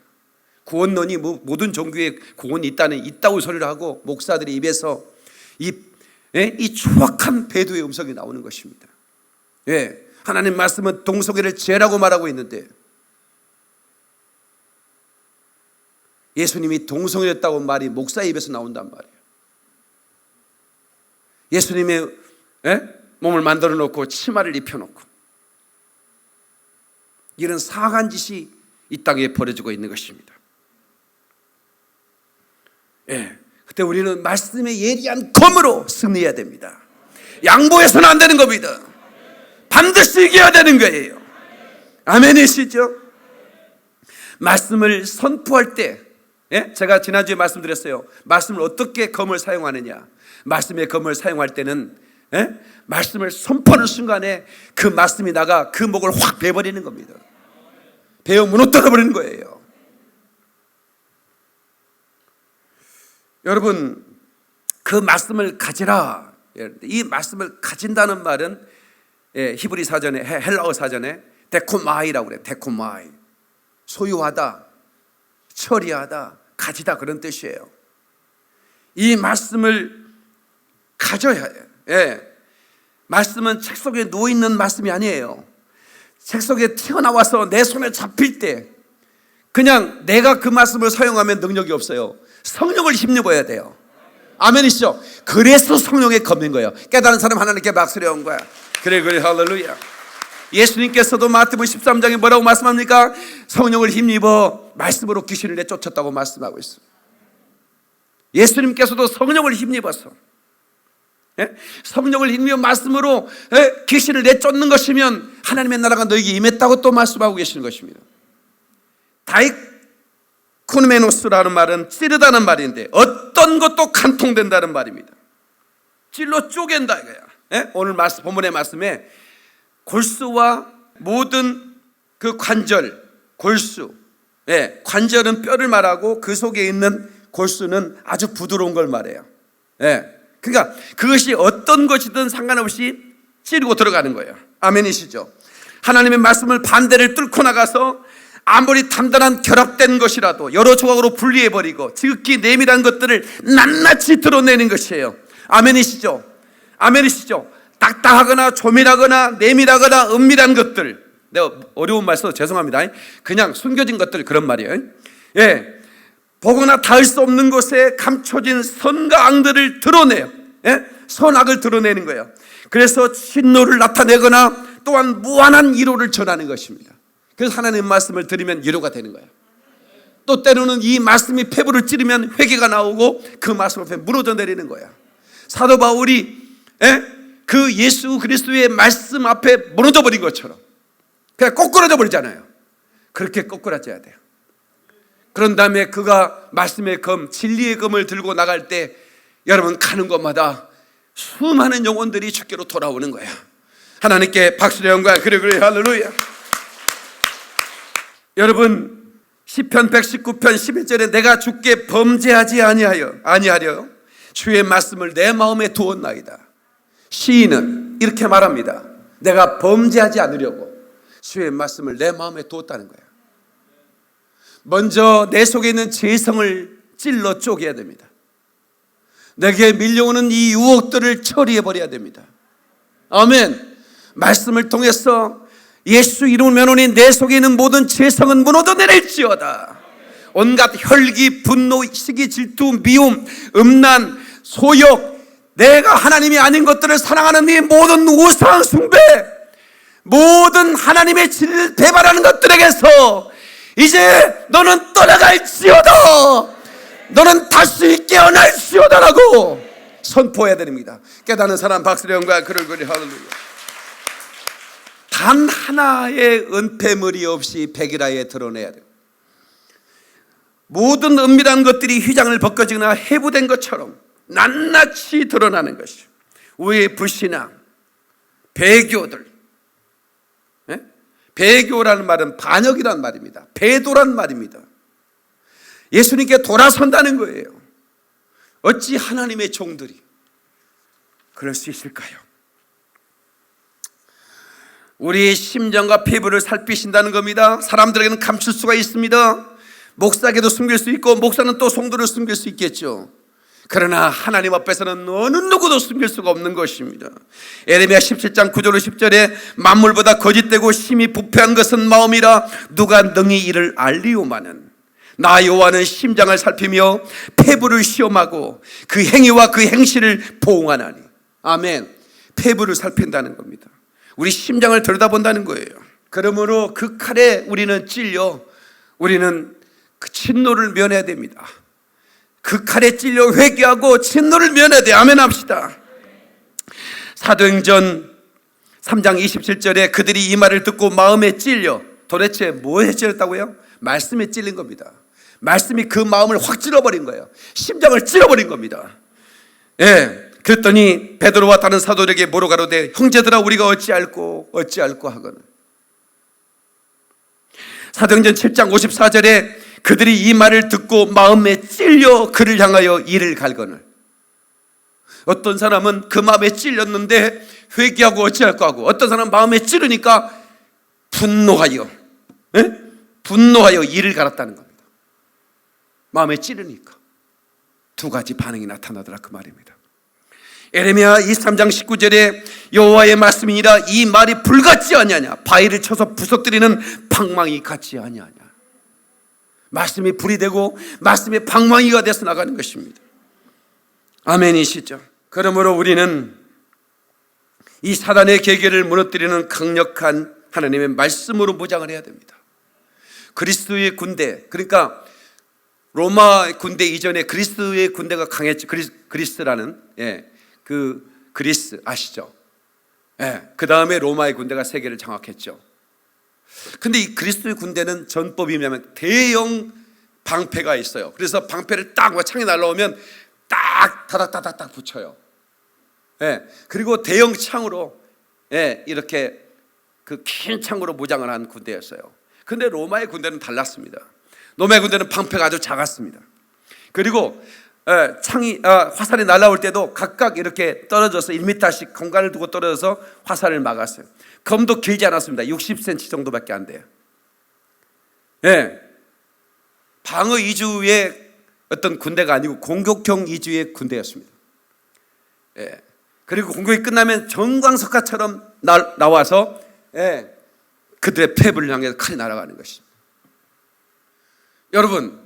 구원론이 모든 종교에 구원이 있다고 소리를 하고 목사들의 입에서 이 추악한 배도의 음성이 나오는 것입니다. 예, 하나님 말씀은 동성애를 죄라고 말하고 있는데 예수님이 동성애였다고 말이 목사의 입에서 나온단 말이에요. 예수님의 몸을 만들어 놓고 치마를 입혀놓고 이런 사악한 짓이 이 땅에 벌어지고 있는 것입니다. 예, 그때 우리는 말씀의 예리한 검으로 승리해야 됩니다. 양보해서는 안 되는 겁니다. 반드시 이겨야 되는 거예요. 아멘이시죠? 말씀을 선포할 때, 제가 지난주에 말씀드렸어요. 말씀을 어떻게 검을 사용하느냐. 말씀의 검을 사용할 때는 말씀을 선포하는 순간에 그 말씀이 나가 그 목을 확 베어버리는 겁니다. 베어 무너뜨려 버리는 거예요. 여러분, 그 말씀을 가지라. 이 말씀을 가진다는 말은 히브리 사전에, 헬라어 사전에 데코마이라고 그래요. 데코마이. 소유하다, 처리하다, 가지다, 그런 뜻이에요. 이 말씀을 가져야 해요. 말씀은 책 속에 누워있는 말씀이 아니에요. 책 속에 튀어나와서 내 손에 잡힐 때 그냥 내가 그 말씀을 사용하면 능력이 없어요. 성령을 힘입어야 돼요. 아멘이시죠? 그래서 성령의 검인 거예요. 깨달은 사람 하나님께 박수를 온 거야. 그래 할렐루야. 예수님께서도 마태복음 13장에 뭐라고 말씀합니까? 성령을 힘입어 말씀으로 귀신을 내쫓았다고 말씀하고 있어요. 예수님께서도 성령을 힘입어서, 성령을 힘입어 말씀으로 귀신을 내쫓는 것이면 하나님의 나라가 너에게 임했다고 또 말씀하고 계시는 것입니다. 다이쿠메노스라는 말은 찌르다는 말인데 어떤 것도 간통된다는 말입니다. 찔러 쪼갠다 이거야. 오늘 본문의 말씀에 골수와 모든 그 관절, 골수, 관절은 뼈를 말하고 그 속에 있는 골수는 아주 부드러운 걸 말해요. 그러니까 그것이 어떤 것이든 상관없이 찌르고 들어가는 거예요. 아멘이시죠? 하나님의 말씀을 반대를 뚫고 나가서 아무리 단단한 결합된 것이라도 여러 조각으로 분리해버리고 지극히 내밀한 것들을 낱낱이 드러내는 것이에요. 아멘이시죠? 아멘이시죠? 딱딱하거나 조밀하거나 내밀하거나 은밀한 것들, 내가 어려운 말 써서 죄송합니다. 그냥 숨겨진 것들, 그런 말이에요. 보거나 닿을 수 없는 곳에 감춰진 선과 악들을 드러내요. 선악을 드러내는 거예요. 그래서 진노를 나타내거나 또한 무한한 위로를 전하는 것입니다. 그래서 하나님의 말씀을 들으면 위로가 되는 거예요. 또 때로는 이 말씀이 폐부를 찌르면 회개가 나오고 그 말씀 앞에 무너져 내리는 거야. 사도 바울이 그 예수 그리스도의 말씀 앞에 무너져 버린 것처럼 그냥 꼬꾸라져 버리잖아요. 그렇게 꼬꾸라져야 돼요. 그런 다음에 그가 말씀의 검, 진리의 검을 들고 나갈 때 여러분 가는 곳마다 수많은 영혼들이 주께로 돌아오는 거예요. 하나님께 박수의 영광. 그래 할렐루야. 여러분 시편 119편 11절에 내가 주께 범죄하지 아니하려 주의 말씀을 내 마음에 두었나이다. 시인은 이렇게 말합니다. 내가 범죄하지 않으려고 주의 말씀을 내 마음에 두었다는 거예요. 먼저 내 속에 있는 죄성을 찔러 쪼개야 됩니다. 내게 밀려오는 이 유혹들을 처리해 버려야 됩니다. 아멘. 말씀을 통해서 예수 이름을 면하니 내 속에 있는 모든 죄성은 무너져 내릴지어다. 온갖 혈기, 분노, 시기, 질투, 미움, 음란, 소욕, 내가 하나님이 아닌 것들을 사랑하는 이 모든 우상 숭배, 모든 하나님의 진리를 배반하는 것들에게서 이제 너는 떠나갈지어다. 너는 다시 깨어날지어다라고 선포해야 됩니다. 깨닫는 사람 박수의 영광. 그를 할렐루야. 단 하나의 은폐물이 없이 백일하에 드러내야 돼요. 모든 은밀한 것들이 휘장을 벗겨지거나 해부된 것처럼 낱낱이 드러나는 것이죠. 우리의 불신앙, 배교들. 배교라는 말은 반역이란 말입니다. 배도란 말입니다. 예수님께 돌아선다는 거예요. 어찌 하나님의 종들이 그럴 수 있을까요? 우리의 심정과 피부를 살피신다는 겁니다. 사람들에게는 감출 수가 있습니다. 목사에게도 숨길 수 있고 목사는 또 성도를 숨길 수 있겠죠. 그러나 하나님 앞에서는 어느 누구도 숨길 수가 없는 것입니다. 에레미야 17장 9절 10절에 만물보다 거짓되고 심히 부패한 것은 마음이라 누가 능히 이를 알리오마는 나 여호와는 심장을 살피며 폐부를 시험하고 그 행위와 그 행실을 보응하나니. 아멘. 폐부를 살핀다는 겁니다. 우리 심장을 들여다본다는 거예요. 그러므로 그 칼에 우리는 찔려 우리는 그 진노를 면해야 됩니다. 그 칼에 찔려 회개하고 진노를 면해야 돼. 아멘 합시다. 사도행전 3장 27절에 그들이 이 말을 듣고 마음에 찔려, 도대체 뭐에 찔렸다고요? 말씀에 찔린 겁니다. 말씀이 그 마음을 확 찔러버린 거예요. 심장을 찔러버린 겁니다. 예, 그랬더니 베드로와 다른 사도들에게 뭐로 가로되 형제들아 우리가 어찌할꼬 하거늘. 사도행전 7장 54절에 그들이 이 말을 듣고 마음에 찔려 그를 향하여 이를 갈거늘. 어떤 사람은 그 마음에 찔렸는데 회개하고 어찌할꼬 하고, 어떤 사람은 마음에 찌르니까 분노하여 이를 갈았다는 겁니다. 마음에 찌르니까 두 가지 반응이 나타나더라 그 말입니다. 에레미야 23장 19절에 여호와의 말씀이니라 이 말이 불같지 아니하냐, 바위를 쳐서 부서뜨리는 방망이 같지 아니하냐. 말씀이 불이 되고 말씀이 방망이가 돼서 나가는 것입니다. 아멘이시죠? 그러므로 우리는 이 사단의 계계를 무너뜨리는 강력한 하나님의 말씀으로 무장을 해야 됩니다. 그리스도의 군대, 그러니까 로마 군대 이전에 그리스도의 군대가 강했죠. 그리스라는 그 그리스 아시죠? 그 다음에 로마의 군대가 세계를 장악했죠. 근데 이 그리스도의 군대는 전법이 뭐냐면 대형 방패가 있어요. 그래서 방패를 딱 창이 날라오면 딱 다닥다닥 붙여요. 그리고 대형 창으로 이렇게 그 긴 창으로 무장을 한 군대였어요. 근데 로마의 군대는 달랐습니다. 로마의 군대는 방패가 아주 작았습니다. 그리고 화살이 날아올 때도 각각 이렇게 떨어져서 1m씩 공간을 두고 떨어져서 화살을 막았어요. 검도 길지 않았습니다. 60cm 정도밖에 안 돼요. 방어 위주의 어떤 군대가 아니고 공격형 위주의 군대였습니다. 그리고 공격이 끝나면 정광석화처럼 나와서 그들의 패부를 향해서 칼이 날아가는 것입니다. 여러분,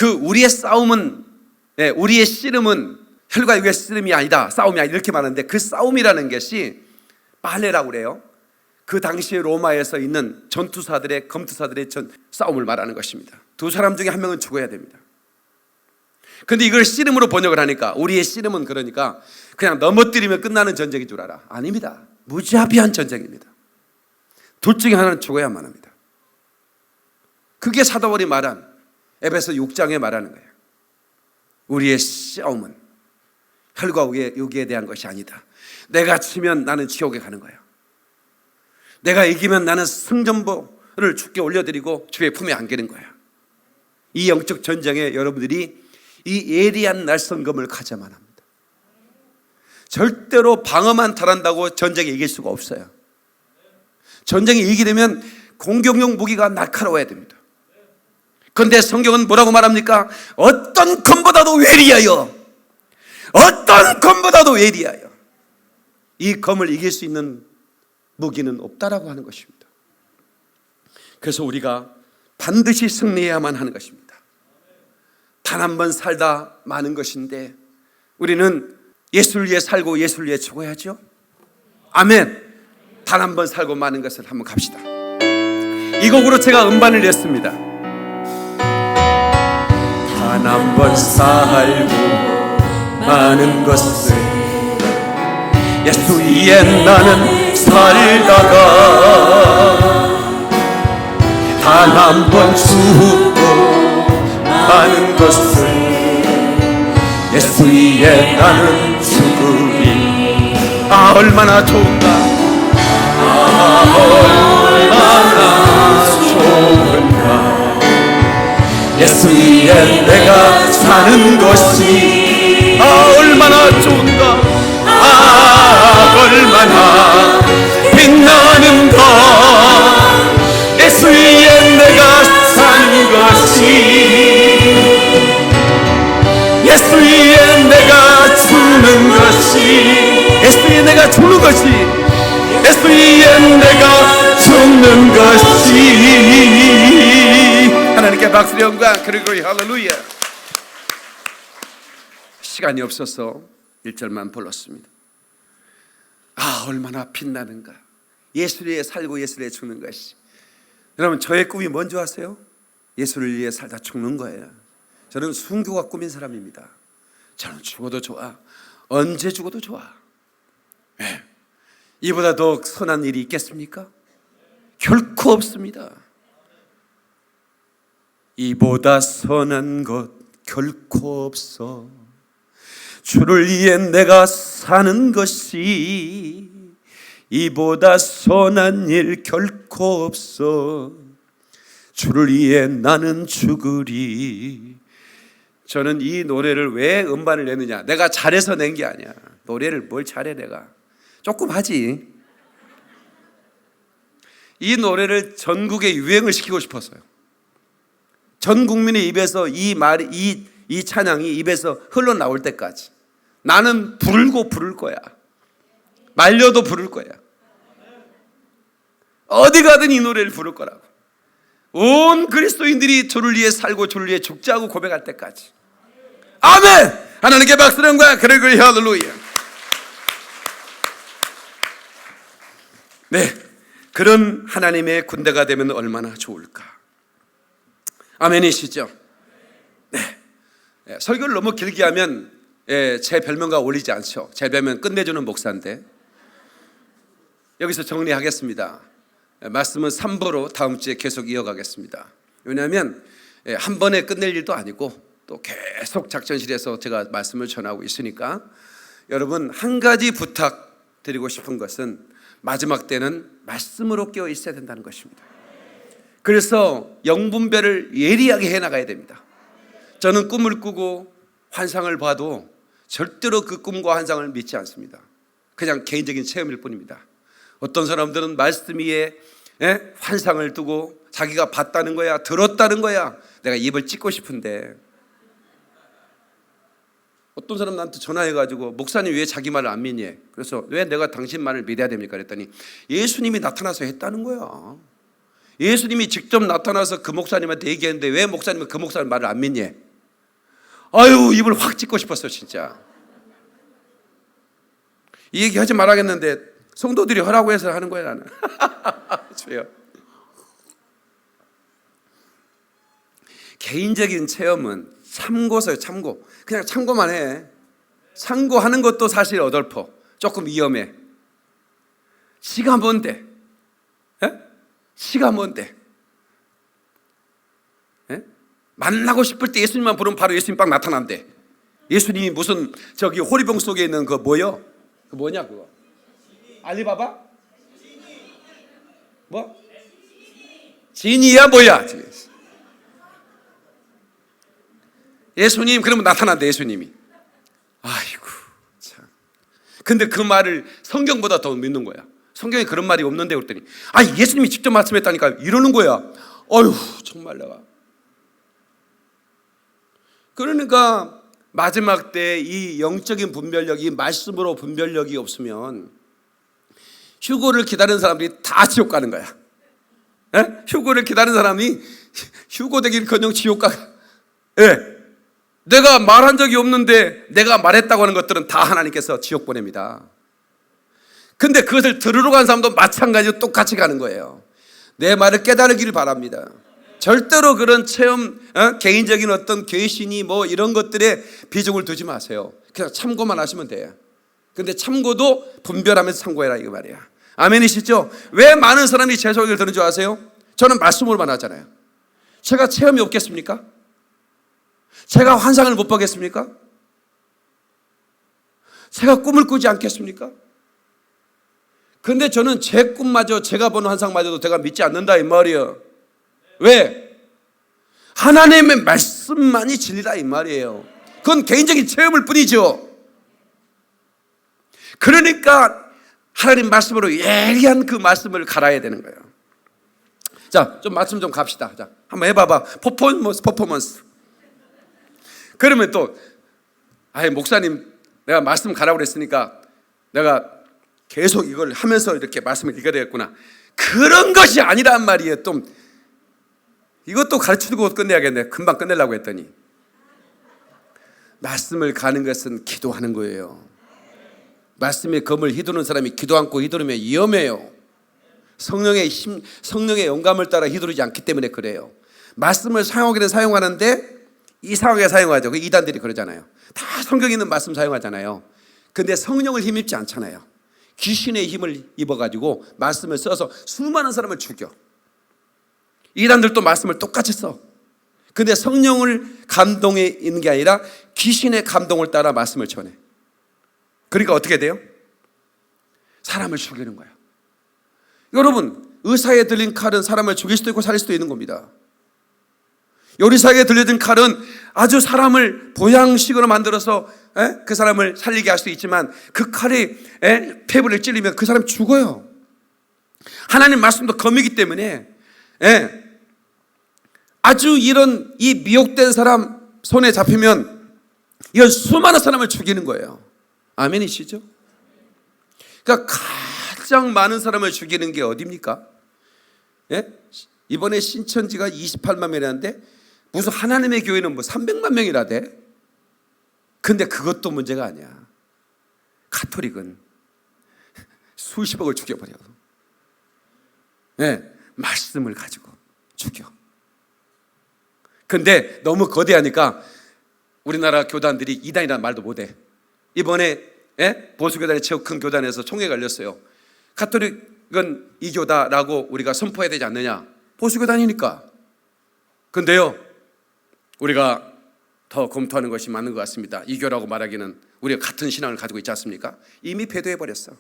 우리의 싸움은, 우리의 씨름은 혈과 육의 씨름이 아니다, 싸움이 아니다 이렇게 말하는데, 그 싸움이라는 것이 발레라고 그래요. 그 당시에 로마에서 있는 전투사들의 검투사들의 싸움을 말하는 것입니다. 두 사람 중에 한 명은 죽어야 됩니다. 그런데 이걸 씨름으로 번역을 하니까, 우리의 씨름은 그러니까 그냥 넘어뜨리면 끝나는 전쟁인 줄 알아. 아닙니다. 무자비한 전쟁입니다. 둘 중에 하나는 죽어야만 합니다. 그게 사도 바울이 말한 에베소 6장에 말하는 거예요. 우리의 싸움은 혈과 육에 대한 것이 아니다. 내가 치면 나는 지옥에 가는 거야. 내가 이기면 나는 승전보를 주께 올려드리고 주의 품에 안기는 거야. 이 영적 전쟁에 여러분들이 이 예리한 날성검을 가져야만 합니다. 절대로 방어만 잘한다고 전쟁에 이길 수가 없어요. 전쟁에 이기려면 공격용 무기가 날카로워야 됩니다. 그런데 성경은 뭐라고 말합니까? 어떤 검보다도 예리하여, 어떤 검보다도 예리하여. 이 검을 이길 수 있는 무기는 없다라고 하는 것입니다. 그래서 우리가 반드시 승리해야만 하는 것입니다. 단 한 번 살다 마는 것인데 우리는 예수를 위해 살고 예수를 위해 죽어야죠. 아멘. 단 한 번 살고 마는 것을 한번 갑시다. 이 곡으로 제가 음반을 냈습니다. 단 한 번 살고 마는 것을 예수 위에 나는 살다가 단 한 번 죽고 마는 것을 예수 위에 나는 죽으리. 아 얼마나 좋은가, 아 얼마나 좋은가. 예수 위에 내가 사는 것이 아 얼마나 좋은가, 아 얼마나 빛나는가. 예수 위에 내가 사는 것이, 예수 위에 내가 죽는 것이, 예수 위에 내가 죽는 것이, 예수 위에 내가 죽는 것이. 하나님께 박수의 영광 그리고 할렐루야. 시간이 없어서 1절만 불렀습니다. 아 얼마나 빛나는가. 예수를 위해 살고 예수를 위해 죽는 것이. 여러분 저의 꿈이 뭔지 아세요? 예수를 위해 살다 죽는 거예요. 저는 순교가 꿈인 사람입니다. 저는 죽어도 좋아. 언제 죽어도 좋아. 네. 이보다 더 선한 일이 있겠습니까? 결코 없습니다. 이보다 선한 것 결코 없어. 주를 위해 내가 사는 것이 이보다 선한 일 결코 없어. 주를 위해 나는 죽으리. 저는 이 노래를 왜 음반을 내느냐, 내가 잘해서 낸 게 아니야. 노래를 뭘 잘해, 내가 조금 하지. 이 노래를 전국에 유행을 시키고 싶었어요. 전 국민의 입에서 이 말이, 이 찬양이 입에서 흘러나올 때까지 나는 부르고 부를 거야. 말려도 부를 거야. 어디 가든 이 노래를 부를 거라고. 온 그리스도인들이 주를 위해 살고 주를 위해 죽자고 고백할 때까지. 아멘! 하나님께 박수는 거야. 그리고 할렐루야. 네, 그런 하나님의 군대가 되면 얼마나 좋을까. 아멘이시죠? 네. 설교를 너무 길게 하면 제 별명과 어울리지 않죠. 제 별명 끝내주는 목사인데 여기서 정리하겠습니다. 말씀은 3부로 다음 주에 계속 이어가겠습니다. 왜냐하면 한 번에 끝낼 일도 아니고 또 계속 작전실에서 제가 말씀을 전하고 있으니까 여러분, 한 가지 부탁드리고 싶은 것은 마지막 때는 말씀으로 깨어 있어야 된다는 것입니다. 그래서 영분별을 예리하게 해나가야 됩니다. 저는 꿈을 꾸고 환상을 봐도 절대로 그 꿈과 환상을 믿지 않습니다. 그냥 개인적인 체험일 뿐입니다. 어떤 사람들은 말씀 위에 환상을 두고 자기가 봤다는 거야, 들었다는 거야. 내가 입을 찢고 싶은데, 어떤 사람 나한테 전화해가지고 목사님 왜 자기 말을 안 믿니? 그래서 왜 내가 당신 말을 믿어야 됩니까? 그랬더니 예수님이 나타나서 했다는 거야. 예수님이 직접 나타나서 그 목사님한테 얘기했는데 왜 목사님은 그 목사님 말을 안 믿니? 아유, 입을 확 찢고 싶었어 진짜. 이 얘기 하지 말아야겠는데 성도들이 하라고 해서 하는 거야 나는. 주여. 개인적인 체험은 참고서요. 참고. 그냥 참고만 해. 참고하는 것도 사실 어설퍼. 조금 위험해. 시가 뭔데? 시가 뭔데? 만나고 싶을 때 예수님만 부르면 바로 예수님 막 나타난대. 예수님이 무슨 저기 호리병 속에 있는 그 뭐요? 그 뭐냐 그거? 알리바바? 뭐? 지니야 뭐야? 예수님 그러면 나타난대 예수님이. 아이고 참. 근데 그 말을 성경보다 더 믿는 거야. 성경에 그런 말이 없는데 그랬더니 아 예수님이 직접 말씀했다니까 이러는 거야. 어휴 정말 내가. 그러니까 마지막 때 이 영적인 분별력이, 이 말씀으로 분별력이 없으면 휴고를 기다리는 사람들이 다 지옥 가는 거야. 휴고를 기다리는 사람이 휴고 되길커녕 지옥 가. 내가 말한 적이 없는데 내가 말했다고 하는 것들은 다 하나님께서 지옥 보냅니다. 근데 그것을 들으러 간 사람도 마찬가지로 똑같이 가는 거예요. 내 말을 깨달으기를 바랍니다. 절대로 그런 체험, 개인적인 어떤 계신이 뭐 이런 것들에 비중을 두지 마세요. 그냥 참고만 하시면 돼요. 근데 참고도 분별하면서 참고해라 이거 말이야. 아멘이시죠? 왜 많은 사람이 제 소리를 듣는 줄 아세요? 저는 말씀으로만 하잖아요. 제가 체험이 없겠습니까? 제가 환상을 못 보겠습니까? 제가 꿈을 꾸지 않겠습니까? 근데 저는 제 꿈마저, 제가 보는 환상마저도 제가 믿지 않는다 이 말이에요. 왜? 하나님의 말씀만이 진리다 이 말이에요. 그건 개인적인 체험일 뿐이죠. 그러니까 하나님 말씀으로 예리한 그 말씀을 갈아야 되는 거예요. 자, 좀 말씀 좀 갑시다. 자, 한번 해봐봐. 퍼포먼스. 그러면 또, 목사님, 내가 말씀 가라고 그랬으니까 내가 계속 이걸 하면서 이렇게 말씀을 읽어야 되겠구나. 그런 것이 아니란 말이에요. 또 이것도 가르쳐주고 끝내야겠네. 금방 끝내려고 했더니. 말씀을 가는 것은 기도하는 거예요. 말씀의 검을 휘두르는 사람이 기도 않고 휘두르면 위험해요. 성령의 영감을 따라 휘두르지 않기 때문에 그래요. 말씀을 사용하기는 사용하는데 이상하게 사용하죠. 그 이단들이 그러잖아요. 다 성경에 있는 말씀 사용하잖아요. 근데 성령을 힘입지 않잖아요. 귀신의 힘을 입어가지고 말씀을 써서 수많은 사람을 죽여. 이단들도 말씀을 똑같이 써. 근데 성령을 감동에 있는 게 아니라 귀신의 감동을 따라 말씀을 전해. 그러니까 어떻게 돼요? 사람을 죽이는 거예요. 여러분, 의사에 들린 칼은 사람을 죽일 수도 있고 살릴 수도 있는 겁니다. 요리사에게 들려진 칼은 아주 사람을 보양식으로 만들어서 그 사람을 살리게 할 수도 있지만 그 칼이 폐부를 찔리면 그 사람 죽어요. 하나님 말씀도 검이기 때문에 아주 이런 이 미혹된 사람 손에 잡히면 이건 수많은 사람을 죽이는 거예요. 아멘이시죠? 그러니까 가장 많은 사람을 죽이는 게 어디입니까? 이번에 신천지가 28만 명이라는데 무슨 하나님의 교회는 뭐 300만 명이라대. 근데 그것도 문제가 아니야. 가톨릭은 수십억을 죽여버려. 말씀을 가지고 죽여. 근데 너무 거대하니까 우리나라 교단들이 이단이라는 말도 못해. 이번에 보수교단의 최고 큰 교단에서 총회가 열렸어요. 가톨릭은 이교다라고 우리가 선포해야 되지 않느냐. 보수교단이니까. 근데요, 우리가 더 검토하는 것이 맞는 것 같습니다. 이교라고 말하기는 우리가 같은 신앙을 가지고 있지 않습니까? 이미 배도해버렸어.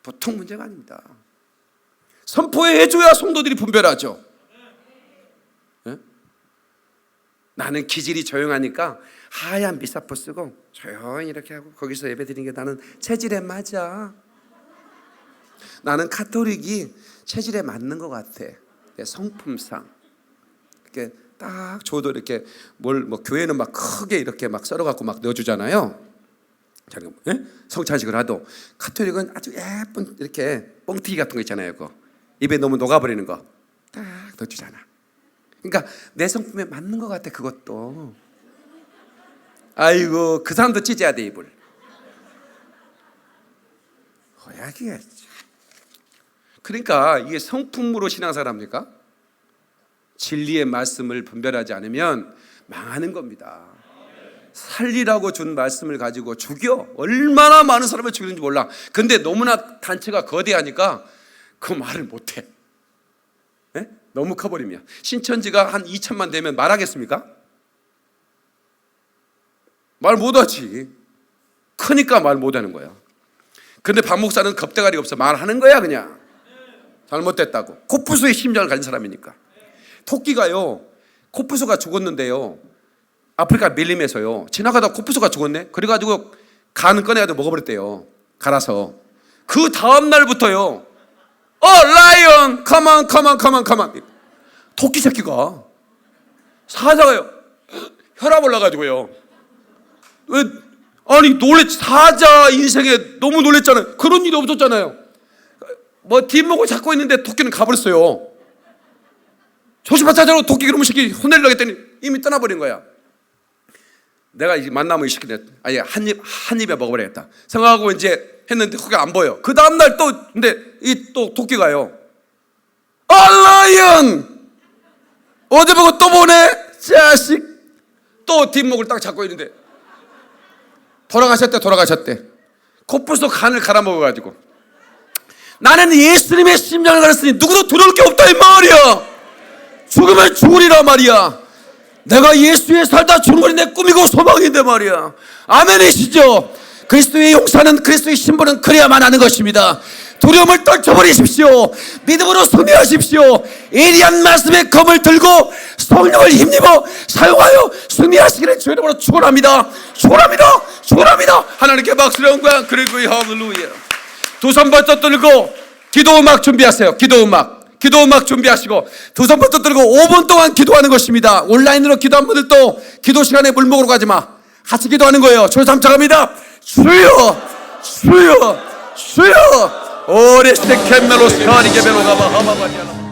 보통 문제가 아닙니다. 선포해줘야 성도들이 분별하죠. 나는 기질이 조용하니까 하얀 미사포 쓰고 조용히 이렇게 하고 거기서 예배 드리는 게 나는 체질에 맞아. 나는 가톨릭이 체질에 맞는 것 같아. 내 성품상 이렇게 딱 줘도 이렇게 뭐 교회는 막 크게 이렇게 막 썰어갖고 막 넣어주잖아요. 성찬식을 하도 가톨릭은 아주 예쁜 이렇게 뻥튀기 같은 거 있잖아요. 그거 입에 너무 녹아버리는 거 딱 넣어주잖아. 그러니까 내 성품에 맞는 것 같아. 그것도 아이고 그 사람도 찢어야 돼 입을. 허약이겠지. 그러니까 이게 성품으로 신앙생활합니까? 진리의 말씀을 분별하지 않으면 망하는 겁니다. 살리라고 준 말씀을 가지고 죽여. 얼마나 많은 사람을 죽이는지 몰라. 근데 너무나 단체가 거대하니까 그 말을 못해. 너무 커버리면. 신천지가 한 2천만 되면 말하겠습니까? 말 못하지. 크니까 말 못하는 거야. 근데 박 목사는 겁대가리가 없어. 말하는 거야 그냥. 잘못됐다고. 코뿔소의 심장을 가진 사람이니까. 토끼가요, 코뿔소가 죽었는데요, 아프리카 밀림에서요 지나가다 코뿔소가 죽었네. 그래가지고 간을 꺼내가지고 먹어버렸대요. 갈아서. 그 다음 날부터요, 라이언, come on. 토끼 새끼가 사자가요, 혈압 올라가지고요. 아니 사자 인생에 너무 놀랬잖아요. 그런 일이 없었잖아요. 뭐 뒷목을 잡고 있는데 토끼는 가버렸어요. 조심하자고 토끼 그러면 새끼 혼내려고 했더니 이미 떠나버린 거야. 내가 이제 만나면 이 새끼들 아예 한 입에 먹어버리겠다 생각하고 이제 했는데 그게 안 보여. 그 다음날 또 근데 이 또 토끼가요, 라이언 어디 보고 또 보네 자식. 또 뒷목을 딱 잡고 있는데 돌아가셨대. 코뿔소 간을 갈아 먹어가지고. 나는 예수님의 심장을 갈았으니 누구도 두려울 게 없다 이 말이야. 죽으면 죽으리라 말이야. 내가 예수의 살다 죽는 것이 내 꿈이고 소망인데 말이야. 아멘이시죠? 그리스도의 용사는, 그리스도의 신분은 그래야만 하는 것입니다. 두려움을 떨쳐버리십시오. 믿음으로 승리하십시오. 예리한 말씀의 검을 들고 성령을 힘입어 사용하여 승리하시기를 주의 이름으로 축원합니다. 하나님께 박수를 영광. 그리고 할렐루야. 두 손 번쩍 들고 기도음악 준비하세요. 기도음악 준비하시고 두 손 번쩍 들고 5분 동안 기도하는 것입니다. 온라인으로 기도한 분들도 기도 시간에 물 먹으러 가지 마. 같이 기도하는 거예요. 주여 삼창합니다. 주여 오레스테 캔멜로스 카리게벨로가바 하마바디아나